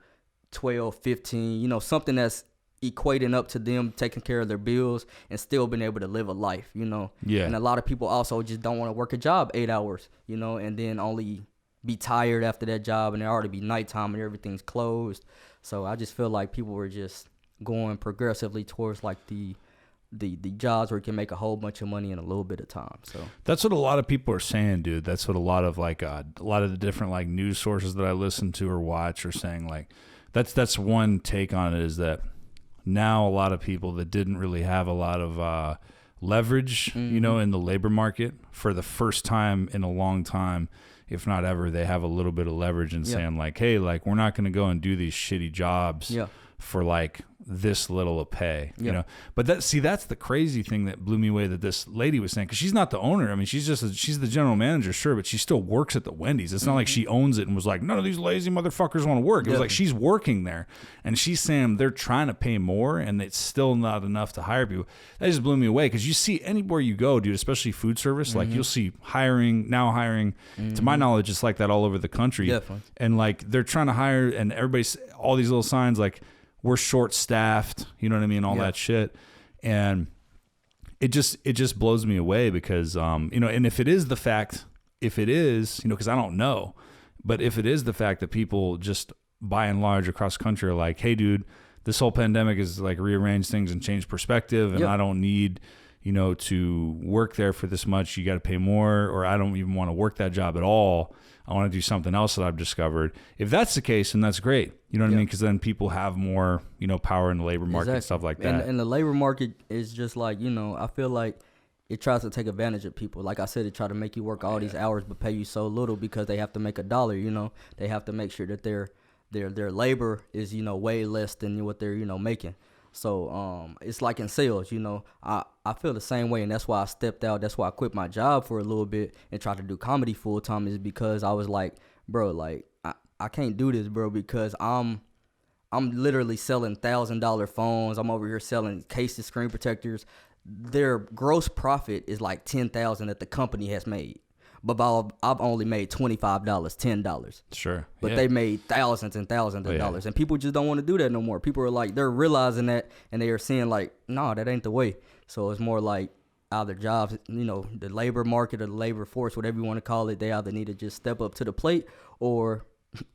12, 15, something that's equating up to them taking care of their bills and still being able to live a life, you know. Yeah. And a lot of people also just don't want to work a job 8 hours, you know, and then only be tired after that job, and it already be nighttime and everything's closed. So I just feel like people were just going progressively towards like the jobs where you can make a whole bunch of money in a little bit of time. So that's what a lot of people are saying, dude. That's what a lot of the different like news sources that I listen to or watch are saying. Like that's one take on it, is that now a lot of people that didn't really have a lot of leverage, you know, in the labor market, for the first time in a long time, if not ever, they have a little bit of leverage in saying like, hey, like, we're not going to go and do these shitty jobs for like this little of pay, you know. But that's the crazy thing that blew me away, that this lady was saying, because she's not the owner. I mean, she's the general manager, sure, but she still works at the Wendy's. It's not like she owns it and was like, none of these lazy motherfuckers want to work. It was like she's working there, and she's saying they're trying to pay more and it's still not enough to hire people. That just blew me away, because you see anywhere you go, dude, especially food service, like you'll see hiring. To my knowledge, it's like that all over the country. Definitely. And like they're trying to hire, and everybody's all these little signs like, we're short staffed, you know what I mean? All that shit. And it just blows me away, because, you know, and if it is, you know, cause I don't know, but if it is the fact that people just by and large across the country are like, hey dude, this whole pandemic is like rearranged things and changed perspective. And I don't need, you know, to work there for this much. You got to pay more, or I don't even want to work that job at all. I want to do something else that I've discovered. If that's the case, then that's great. You know what I mean? Because then people have more, you know, power in the labor market and stuff like that. And the labor market is just like, you know, I feel like it tries to take advantage of people. Like I said, it try to make you work all these hours but pay you so little, because they have to make $1, you know. They have to make sure that their labor is, you know, way less than what they're, you know, making. So it's like in sales, you know, I feel the same way, and that's why I stepped out. That's why I quit my job for a little bit and tried to do comedy full time, is because I was like, bro, like I can't do this, bro, because I'm literally selling $1,000 phones. I'm over here selling cases, screen protectors. Their gross profit is like $10,000 that the company has made. But I've only made $25, $10. Sure. But they made thousands and thousands of dollars. And people just don't want to do that no more. People are like, they're realizing that, and they are seeing like, no, that ain't the way. So it's more like either jobs, you know, the labor market or the labor force, whatever you want to call it, they either need to just step up to the plate, or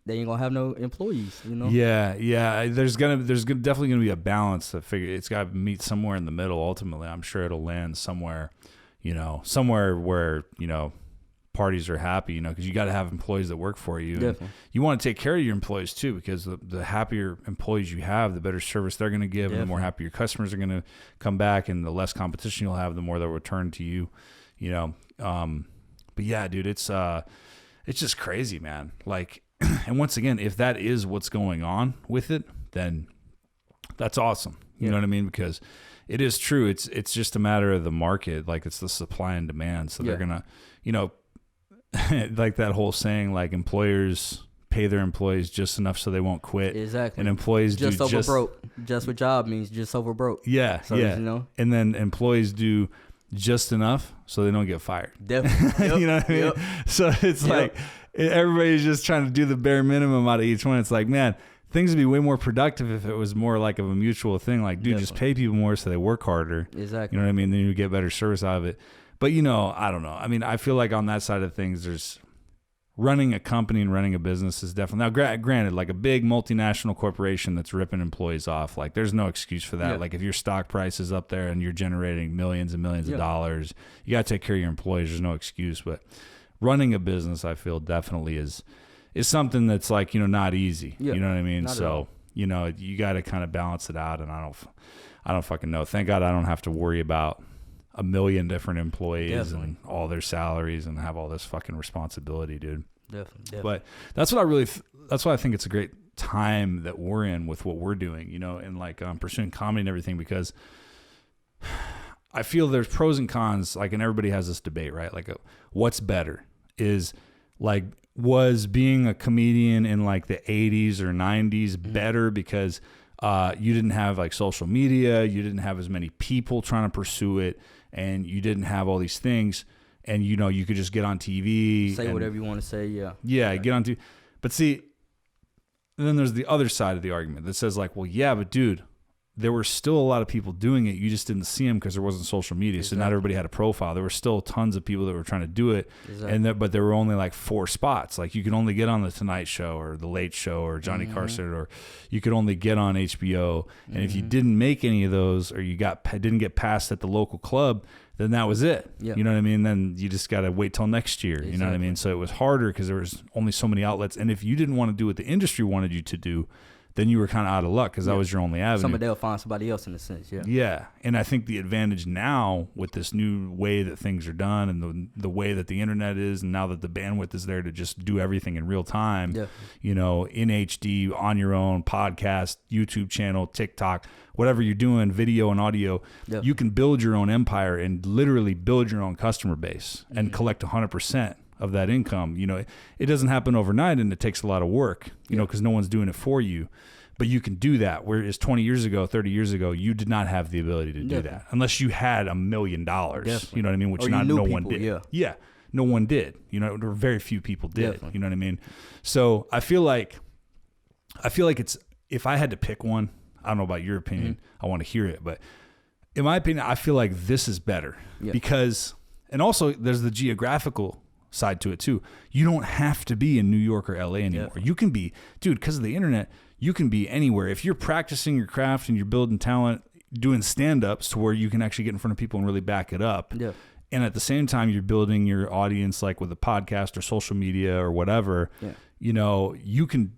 they ain't gonna have no employees, you know? Yeah. There's definitely gonna be a balance to figure. It's got to meet somewhere in the middle. Ultimately, I'm sure it'll land somewhere, you know, somewhere where, you know, parties are happy, you know, because you got to have employees that work for you. Definitely. You want to take care of your employees too, because the happier employees you have, the better service they're going to give, and the more happy your customers are going to come back, and the less competition you'll have, the more they'll return to you, you know. But yeah, dude, it's just crazy, man. Like, and once again, if that is what's going on with it, then that's awesome. You know what I mean? Because it is true. It's just a matter of the market. Like, it's the supply and demand. So they're gonna, you know, like that whole saying, like, employers pay their employees just enough so they won't quit. Exactly. And employees just do over broke. Just what job means, just over broke. Yeah. So, yeah. you know. And then employees do just enough so they don't get fired. Definitely. Yep. You know what I mean? So it's like everybody's just trying to do the bare minimum out of each one. It's like, man, things would be way more productive if it was more like of a mutual thing. Like, dude, just pay people more so they work harder. Exactly. You know what I mean? Then you get better service out of it. But, you know, I don't know. I mean, I feel like on that side of things, there's running a company and running a business is definitely, now granted, like a big multinational corporation that's ripping employees off, like, there's no excuse for that. Like, if your stock price is up there and you're generating millions and millions of dollars, you got to take care of your employees. There's no excuse. But running a business, I feel, definitely is something that's, like, you know, not easy. You know what I mean? So, you know, you got to kind of balance it out. And I don't fucking know. Thank God I don't have to worry about a million different employees and all their salaries and have all this fucking responsibility, dude. Definitely. But that's what that's why I think it's a great time that we're in with what we're doing, you know, and like pursuing comedy and everything, because I feel there's pros and cons, like, and everybody has this debate, right? Like, what's better is, like, was being a comedian in like the 80s or 90s better because you didn't have like social media, you didn't have as many people trying to pursue it, and you didn't have all these things, and, you know, you could just get on TV, say whatever you want to say. Get on TV. But see, and then there's the other side of the argument that says, like, well, yeah, but dude, there were still a lot of people doing it. You just didn't see them because there wasn't social media. So not everybody had a profile. There were still tons of people that were trying to do it. But there were only like 4 spots. Like you could only get on the Tonight Show or the Late Show or Johnny Carson, or you could only get on HBO. And if you didn't make any of those, or you didn't get passed at the local club, then that was it. Yeah. You know what I mean? Then you just got to wait till next year. You know what I mean? So it was harder because there was only so many outlets. And if you didn't want to do what the industry wanted you to do, then you were kind of out of luck because that was your only avenue. Somebody will find somebody else in a sense, yeah. Yeah, and I think the advantage now with this new way that things are done and the way that the internet is, and now that the bandwidth is there to just do everything in real time, you know, in HD, on your own, podcast, YouTube channel, TikTok, whatever you're doing, video and audio, you can build your own empire and literally build your own customer base and collect 100% of that income. You know, it doesn't happen overnight, and it takes a lot of work, you know, because no one's doing it for you. But you can do that. Whereas 20 years ago, 30 years ago, you did not have the ability to do that unless you had $1 million. You know what I mean? Which no one did. Yeah, no one did. You know, or very few people did. You know what I mean? So I feel like it's, if I had to pick one, I don't know about your opinion. I want to hear it, but in my opinion, I feel like this is better because, and also there's the geographical side to it too. You don't have to be in New York or LA anymore. You can be, dude, because of the internet, you can be anywhere. If you're practicing your craft and you're building talent, doing stand-ups to where you can actually get in front of people and really back it up. Yeah. And at the same time, you're building your audience, like with a podcast or social media or whatever, you know, you can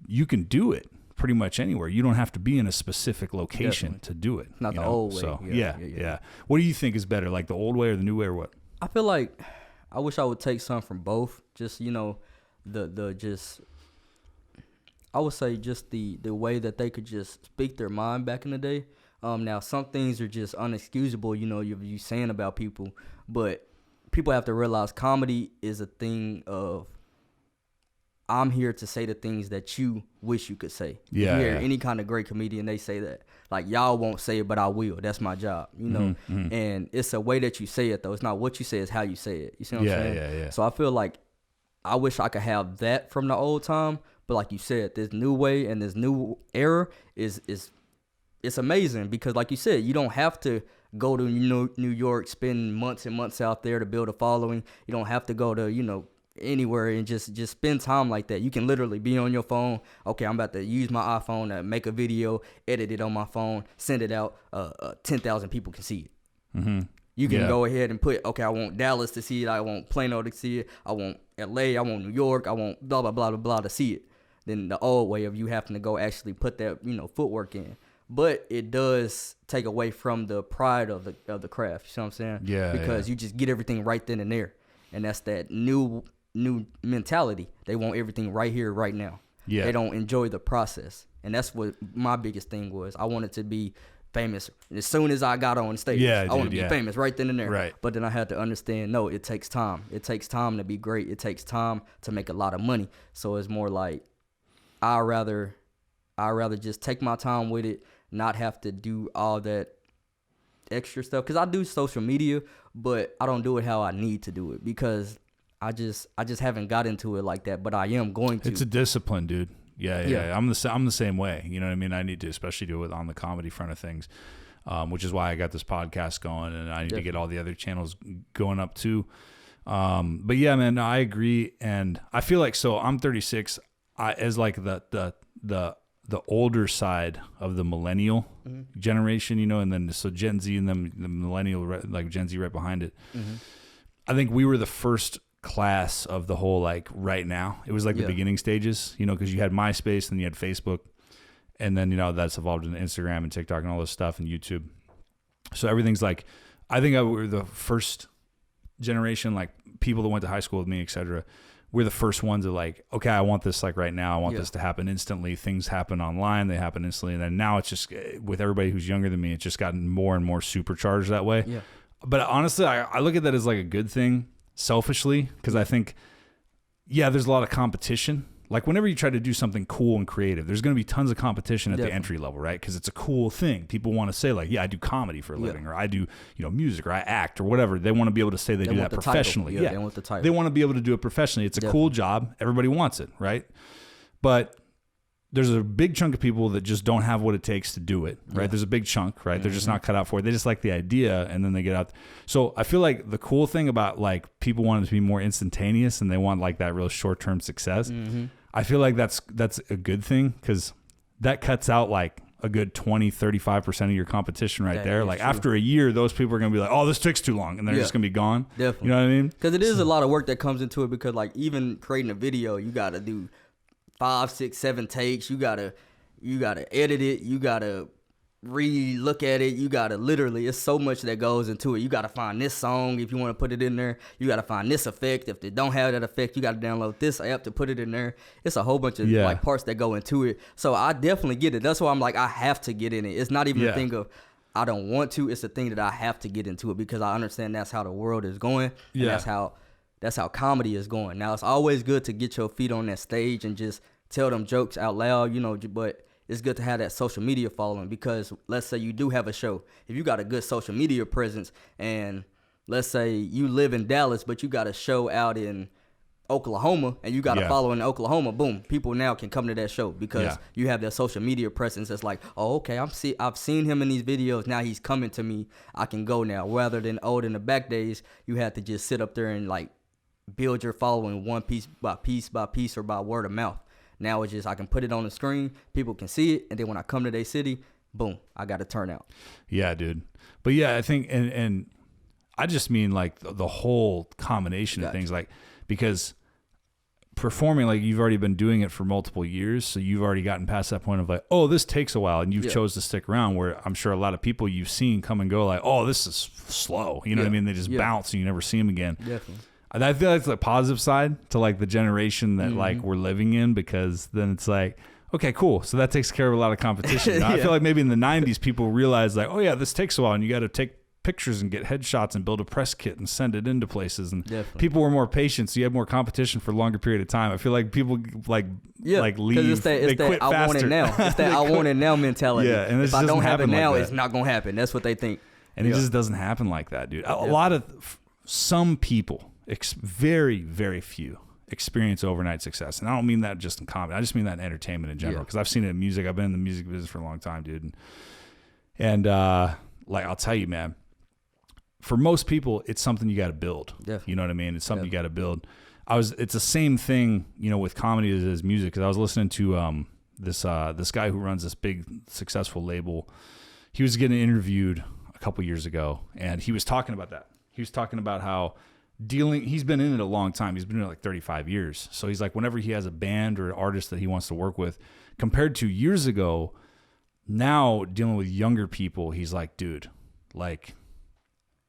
do it pretty much anywhere. You don't have to be in a specific location to do it. Not the old way. So, yeah. What do you think is better, like the old way or the new way or what? I feel like I wish I would take some from both. Just, you know, I would say just the way that they could just speak their mind back in the day. Now, some things are just unexcusable, you know, you saying about people. But people have to realize comedy is a thing of, I'm here to say the things that you wish you could say. Yeah. You hear any kind of great comedian, they say that. Like, y'all won't say it, but I will. That's my job, you know? And it's a way that you say it, though. It's not what you say, it's how you say it. You see what I'm saying? Yeah. So I feel like I wish I could have that from the old time. But like you said, this new way and this new era is it's amazing because, like you said, you don't have to go to New York, spend months and months out there to build a following. You don't have to go to, you know, anywhere and just spend time like that. You can literally be on your phone. Okay, I'm about to use my iPhone to make a video, edit it on my phone, send it out. 10,000 people can see it. You can go ahead and put, okay, I want Dallas to see it. I want Plano to see it. I want LA. I want New York. I want blah, blah, blah, blah, blah to see it. Than the old way of you having to go actually put that, you know, footwork in. But it does take away from the pride of the craft. You see what I'm saying? Yeah. Because you just get everything right then and there. And that's that new mentality. They want everything right here, right now. Yeah. They don't enjoy the process. And that's what my biggest thing was. I wanted to be famous as soon as I got on stage. I want to be famous right then and there. Right. But then I had to understand, no, it takes time. It takes time to be great. It takes time to make a lot of money. So it's more like, I'd rather just take my time with it, not have to do all that extra stuff. Because I do social media, but I don't do it how I need to do it because I just haven't got into it like that. But I am going to. It's a discipline, dude. Yeah. I'm the same way. You know what I mean? I need to, especially do it on the comedy front of things, which is why I got this podcast going, and I need to get all the other channels going up too. But yeah, man, I agree, and I feel like, so I'm 36. As like the older side of the millennial generation, you know, and then so Gen Z and then the millennial, like Gen Z right behind it. I think we were the first class of the whole, like, right now. It was like the beginning stages, you know, because you had MySpace and you had Facebook, and then, you know, that's evolved into Instagram and TikTok and all this stuff and YouTube. So everything's like, I think we were the first generation, like people that went to high school with me, etc. We're the first ones that, like, okay, I want this, like, right now. I want this to happen instantly. Things happen online. They happen instantly. And then now it's just, with everybody who's younger than me, it's just gotten more and more supercharged that way. Yeah. But honestly, I look at that as like a good thing, selfishly, because I think, there's a lot of competition. Like, whenever you try to do something cool and creative, there's going to be tons of competition at the entry level, right? Because it's a cool thing. People want to say, like, I do comedy for a living, or I do, you know, music, or I act, or whatever. They want to be able to say they do that professionally. They want the title. They want to be able to do it professionally. It's a cool job. Everybody wants it, right? But there's a big chunk of people that just don't have what it takes to do it, right? There's a big chunk, right? They're just not cut out for it. They just like the idea, and then they get out. So I feel like the cool thing about like people wanting to be more instantaneous and they want like that real short-term success, I feel like that's a good thing, because that cuts out like a good 20-35% of your competition right there. Like after a year, those people are going to be like, oh, this takes too long, and they're just going to be gone. Definitely. You know what I mean? Because it is a lot of work that comes into it, because like even creating a video, you got to do 5, 6, 7 takes. You gotta edit it. You gotta re-look at it. You gotta literally, it's so much that goes into it. You gotta find this song if you want to put it in there. You gotta find this effect. If they don't have that effect, you gotta download this app to put it in there. It's a whole bunch of like parts that go into it. So I definitely get it. That's why I'm like, I have to get in it. It's not even a thing of I don't want to. It's a thing that I have to get into it, because I understand that's how the world is going. And that's how comedy is going. Now, it's always good to get your feet on that stage and just tell them jokes out loud, you know, but it's good to have that social media following, because let's say you do have a show. If you got a good social media presence, and let's say you live in Dallas, but you got a show out in Oklahoma, and you got a following in Oklahoma, boom, people now can come to that show because you have that social media presence. It's like, oh, okay, I've seen him in these videos. Now he's coming to me. I can go now. Rather than in the back days, you had to just sit up there and like build your following one piece by piece by piece, or by word of mouth. Now it's just I can put it on the screen, people can see it, and then when I come to their city, boom, I got a turnout. Yeah, dude. But yeah, I think, and I just mean like the whole combination of things, like, because performing, like, you've already been doing it for multiple years, so you've already gotten past that point of like, oh, this takes a while, and you've chose to stick around, where I'm sure a lot of people you've seen come and go like, oh, this is slow, you know what I mean? They just bounce and you never see them again. Definitely. I feel like it's the positive side to like the generation that like we're living in, because then it's like, okay, cool. So that takes care of a lot of competition. I feel like maybe in the 90s, people realized like, oh yeah, this takes a while, and you got to take pictures and get headshots and build a press kit and send it into places. And people were more patient, so you had more competition for a longer period of time. I feel like people like leave. They quit faster. I want it now. It's that I want it now mentality. Yeah, and if I don't have it now, it's not gonna happen. That's what they think. And it just doesn't happen like that, dude. A lot of some people. Very, very few experience overnight success. And I don't mean that just in comedy. I just mean that in entertainment in general, because I've seen it in music. I've been in the music business for a long time, dude. And like, I'll tell you, man, for most people, it's something you got to build. Definitely. You know what I mean? It's something you got to build. It's the same thing, you know, with comedy as music, because I was listening to this guy who runs this big successful label. He was getting interviewed a couple years ago, and he was talking about that. He was talking about how he's been in it a long time. He's been in it like 35 years. So he's like, whenever he has a band or an artist that he wants to work with, compared to years ago, now dealing with younger people, he's like, dude, like,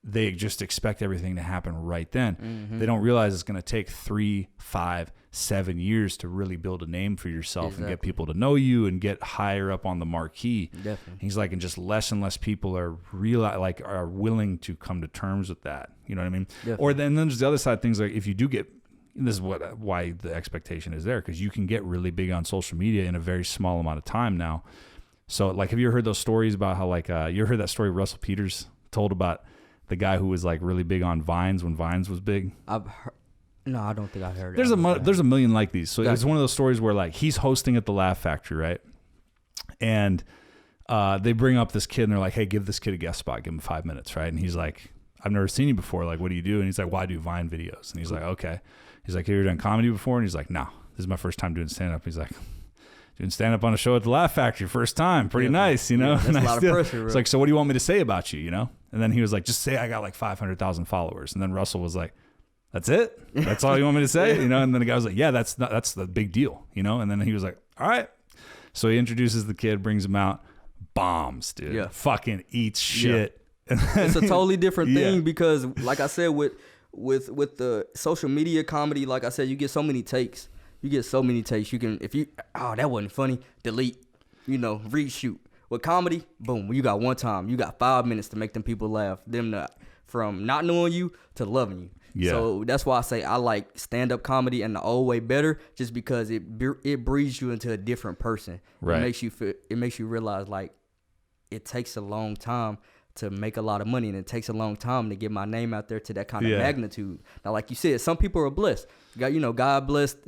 they just expect everything to happen right then. They don't realize it's going to take 3, 5, 7 years to really build a name for yourself and get people to know you and get higher up on the marquee. Definitely. He's like, and just less and less people are are willing to come to terms with that. You know what I mean? Definitely. Or then there's the other side, things like if you do get, this is why the expectation is there, because you can get really big on social media in a very small amount of time now. So like, have you ever heard those stories about how like, you ever heard that story Russell Peters told about the guy who was like really big on Vines when Vines was big? No, I don't think I've heard it. There's a million like these. So it's one of those stories where like he's hosting at the Laugh Factory, right? And they bring up this kid and they're like, hey, give this kid a guest spot. Give him 5 minutes, right? And he's like, I've never seen you before. Like, what do you do? And he's like, well, I do Vine videos. And he's like, okay. He's like, have you ever done comedy before? And he's like, no, this is my first time doing stand-up. He's like, doing stand-up on a show at the Laugh Factory, first time. Pretty nice, you know? Yeah, that's a lot of pressure. It's like, so what do you want me to say about you, you know? And then he was like, just say I got like 500,000 followers. And then Russell was like, that's it? That's all you want me to say? You know? And then the guy was like, yeah, that's the big deal, you know? And then he was like, all right. So he introduces the kid, brings him out, bombs, dude. Yeah. Fucking eats shit. Yeah. It's a totally different thing because, like I said, with the social media comedy, like I said, you get so many takes. You get so many takes. You can, that wasn't funny, delete, reshoot. With comedy, boom, you got one time. You got 5 minutes to make them people laugh. From not knowing you to loving you. Yeah. So that's why I say I like stand-up comedy and the old way better, just because it breeds you into a different person. Right. It makes you realize like it takes a long time to make a lot of money, and it takes a long time to get my name out there to that kind of magnitude. Now, like you said, some people are blessed. God blessed,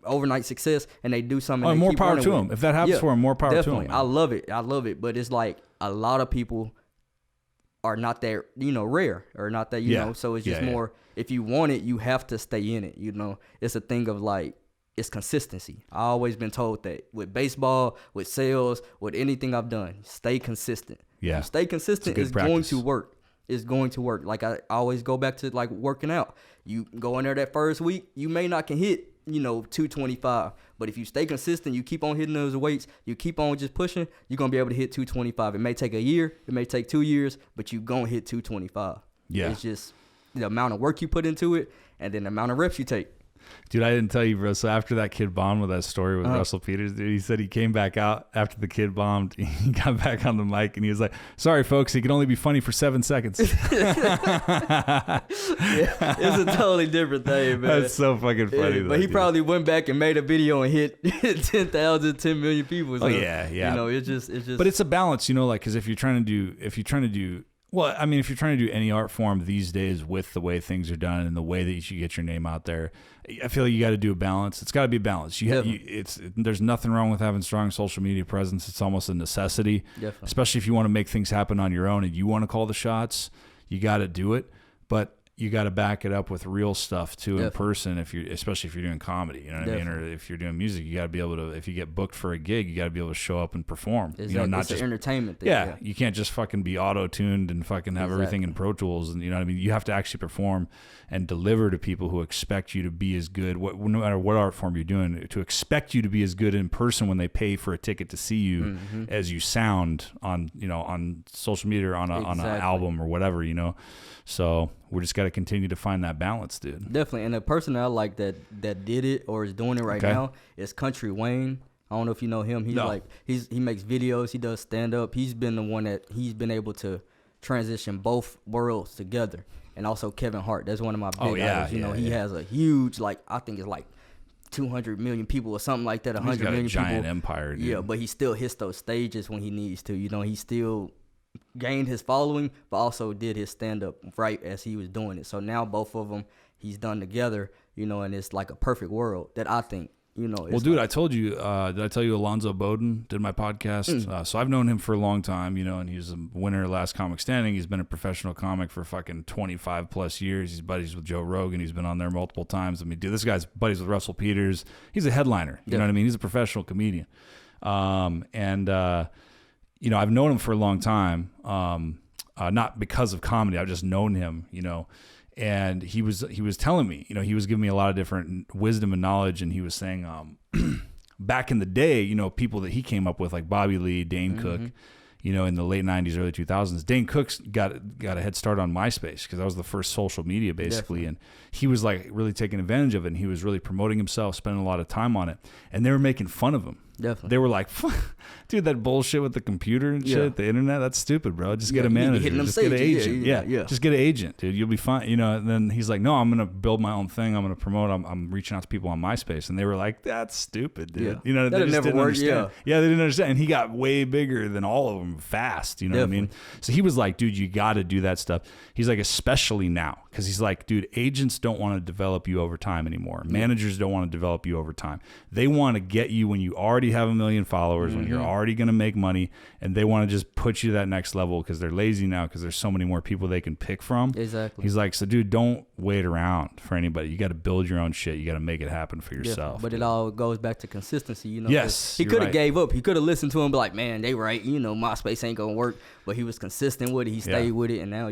overnight success, and they do something. More power to them. If that happens for them, more power to them. I love it. But it's like a lot of people are not that, rare, or not that, so it's just more, if you want it, you have to stay in it. It's a thing of like, it's consistency. I always been told that with baseball, with sales, with anything I've done, stay consistent. Yeah. Stay consistent is going to work. It's going to work. Like I always go back to like working out. You go in there that first week, you may not can hit, 225. But if you stay consistent, you keep on hitting those weights, you keep on just pushing, you're going to be able to hit 225. It may take a year, it may take 2 years, but you're going to hit 225. Yeah. It's just the amount of work you put into it and then the amount of reps you take. Dude, I didn't tell you, bro. So after that kid bombed with that story with Russell Peters, dude, he said he came back out after the kid bombed. He got back on the mic and he was like, "Sorry, folks, he could only be funny for 7 seconds." It's a totally different thing, man. That's so fucking funny. But he probably went back and made a video and hit 10,000, 10 million people. So, yeah. It's just. But it's a balance, like, because if you're trying to do. Well, I mean, if you're trying to do any art form these days with the way things are done and the way that you should get your name out there, I feel like you got to do a balance. It's got to be a balance. There's nothing wrong with having strong social media presence. It's almost a necessity, Definitely. Especially if you want to make things happen on your own and you want to call the shots. You got to do it, but you got to back it up with real stuff too. Definitely. In person, especially if you're doing comedy, you know what I mean, or if you're doing music, you got to be able to. If you get booked for a gig, you got to be able to show up and perform. Exactly. Not just an entertainment thing. Yeah, you can't just fucking be auto-tuned and fucking have everything in Pro Tools, and you know what I mean. You have to actually perform and deliver to people who expect you to be as good. No matter what art form you're doing, to expect you to be as good in person when they pay for a ticket to see you as you sound on social media or on an album or whatever, So we just got to continue to find that balance, dude. Definitely. And the person that I like that did it or is doing it right now is Country Wayne. I don't know if you know him. He makes videos. He does stand up. He's been the one that he's been able to transition both worlds together. And also Kevin Hart. That's one of my big idols. He has a huge, I think it's 200 million people or something like that. 100 million people. Giant empire, dude. Yeah, but he still hits those stages when he needs to. He still gained his following, but also did his stand-up right as he was doing it. So now both of them he's done together, and it's like a perfect world that I think, Well, dude, I told you, did I tell you Alonzo Bowden did my podcast? So I've known him for a long time, and he's a winner of Last Comic Standing. He's been a professional comic for fucking 25 plus years. He's buddies with Joe Rogan. He's been on there multiple times. I mean, dude, this guy's buddies with Russell Peters. He's a headliner. You know what I mean? He's a professional comedian. I've known him for a long time, not because of comedy. I've just known him, and he was telling me, he was giving me a lot of different wisdom and knowledge, and he was saying, back in the day, people that he came up with, like Bobby Lee, Dane Cook, in the late 90s, early 2000s, Dane Cook got a head start on MySpace because that was the first social media basically. Definitely. And he was like really taking advantage of it, and he was really promoting himself, spending a lot of time on it, and they were making fun of him. Definitely. They were like, dude, that bullshit with the computer and shit, the internet, that's stupid, bro. Just get a manager. Just get an agent. Yeah. Just get an agent, dude. You'll be fine. And then he's like, no, I'm going to build my own thing. I'm going to promote. I'm reaching out to people on MySpace. And they were like, that's stupid, dude. Yeah. They just never didn't worked. understand. Yeah, they didn't understand. And he got way bigger than all of them fast. You know Definitely. What I mean? So he was like, dude, you got to do that stuff. He's like, especially now. Because he's like, dude, agents don't want to develop you over time anymore. Managers don't want to develop you over time. They want to get you when you already have 1 million followers, when you're already going to make money, and they want to just put you to that next level because they're lazy now because there's so many more people they can pick from. Exactly. He's like, so dude, don't wait around for anybody. You got to build your own shit. You got to make it happen for yourself. But it all goes back to consistency, Yes. He could have gave up. He could have listened to him, be like, man, they right. MySpace ain't going to work. But he was consistent with it. He stayed with it. And now,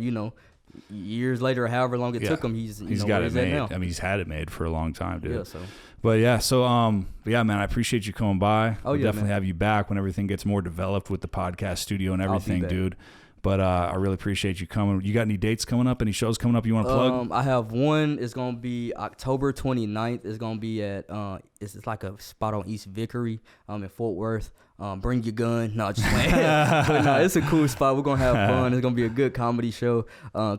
years later, however long it took him, he's got it made. Now. I mean, he's had it made for a long time, dude. Yeah, so. But man, I appreciate you coming by. We'll definitely have you back when everything gets more developed with the podcast studio and everything, dude. But I really appreciate you coming. You got any dates coming up? Any shows coming up you want to plug? I have one. It's going to be October 29th. It's going to be at, it's like a spot on East Vickery in Fort Worth. Bring your gun. No, just playing. But no, it's a cool spot. We're going to have fun. It's going to be a good comedy show.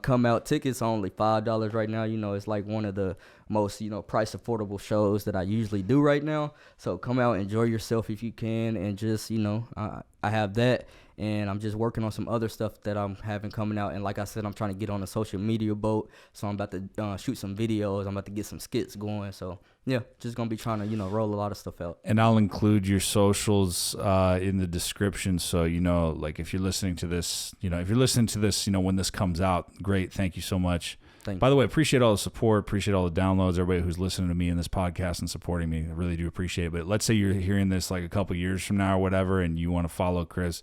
Come out. Tickets are only $5 right now. It's like one of the most, price affordable shows that I usually do right now. So come out, enjoy yourself if you can. And just, I have that. and I'm just working on some other stuff that I'm having coming out. And like I said, I'm trying to get on a social media boat, so I'm about to shoot some videos. I'm about to get some skits going. So yeah, just gonna be trying to roll a lot of stuff out. And I'll include your socials in the description, so like if you're listening to this, when this comes out, great. Thank you so much. By the way, appreciate all the support, appreciate all the downloads, everybody who's listening to me in this podcast and supporting me. I really do appreciate it. But let's say you're hearing this like a couple years from now or whatever, and you want to follow Chris,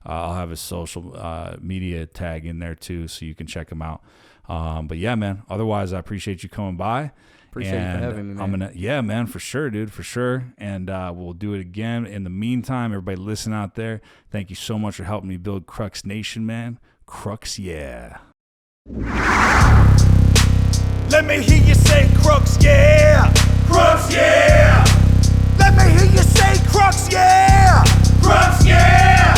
I'll have his social media tag in there too, so you can check him out. But yeah, man, otherwise I appreciate you coming by. Appreciate you for having me, man. Yeah, man, for sure, dude, for sure. And we'll do it again. In the meantime, everybody listen out there, thank you so much for helping me build Crux Nation, man. Crux, yeah. Let me hear you say Crux, yeah. Crux, yeah. Let me hear you say Crux, yeah. Crux, yeah.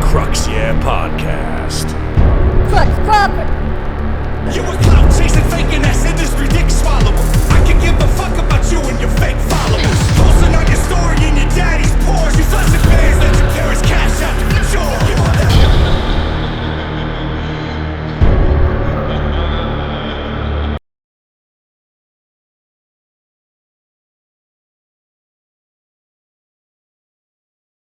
Crux, yeah podcast. Crux, crop it. You were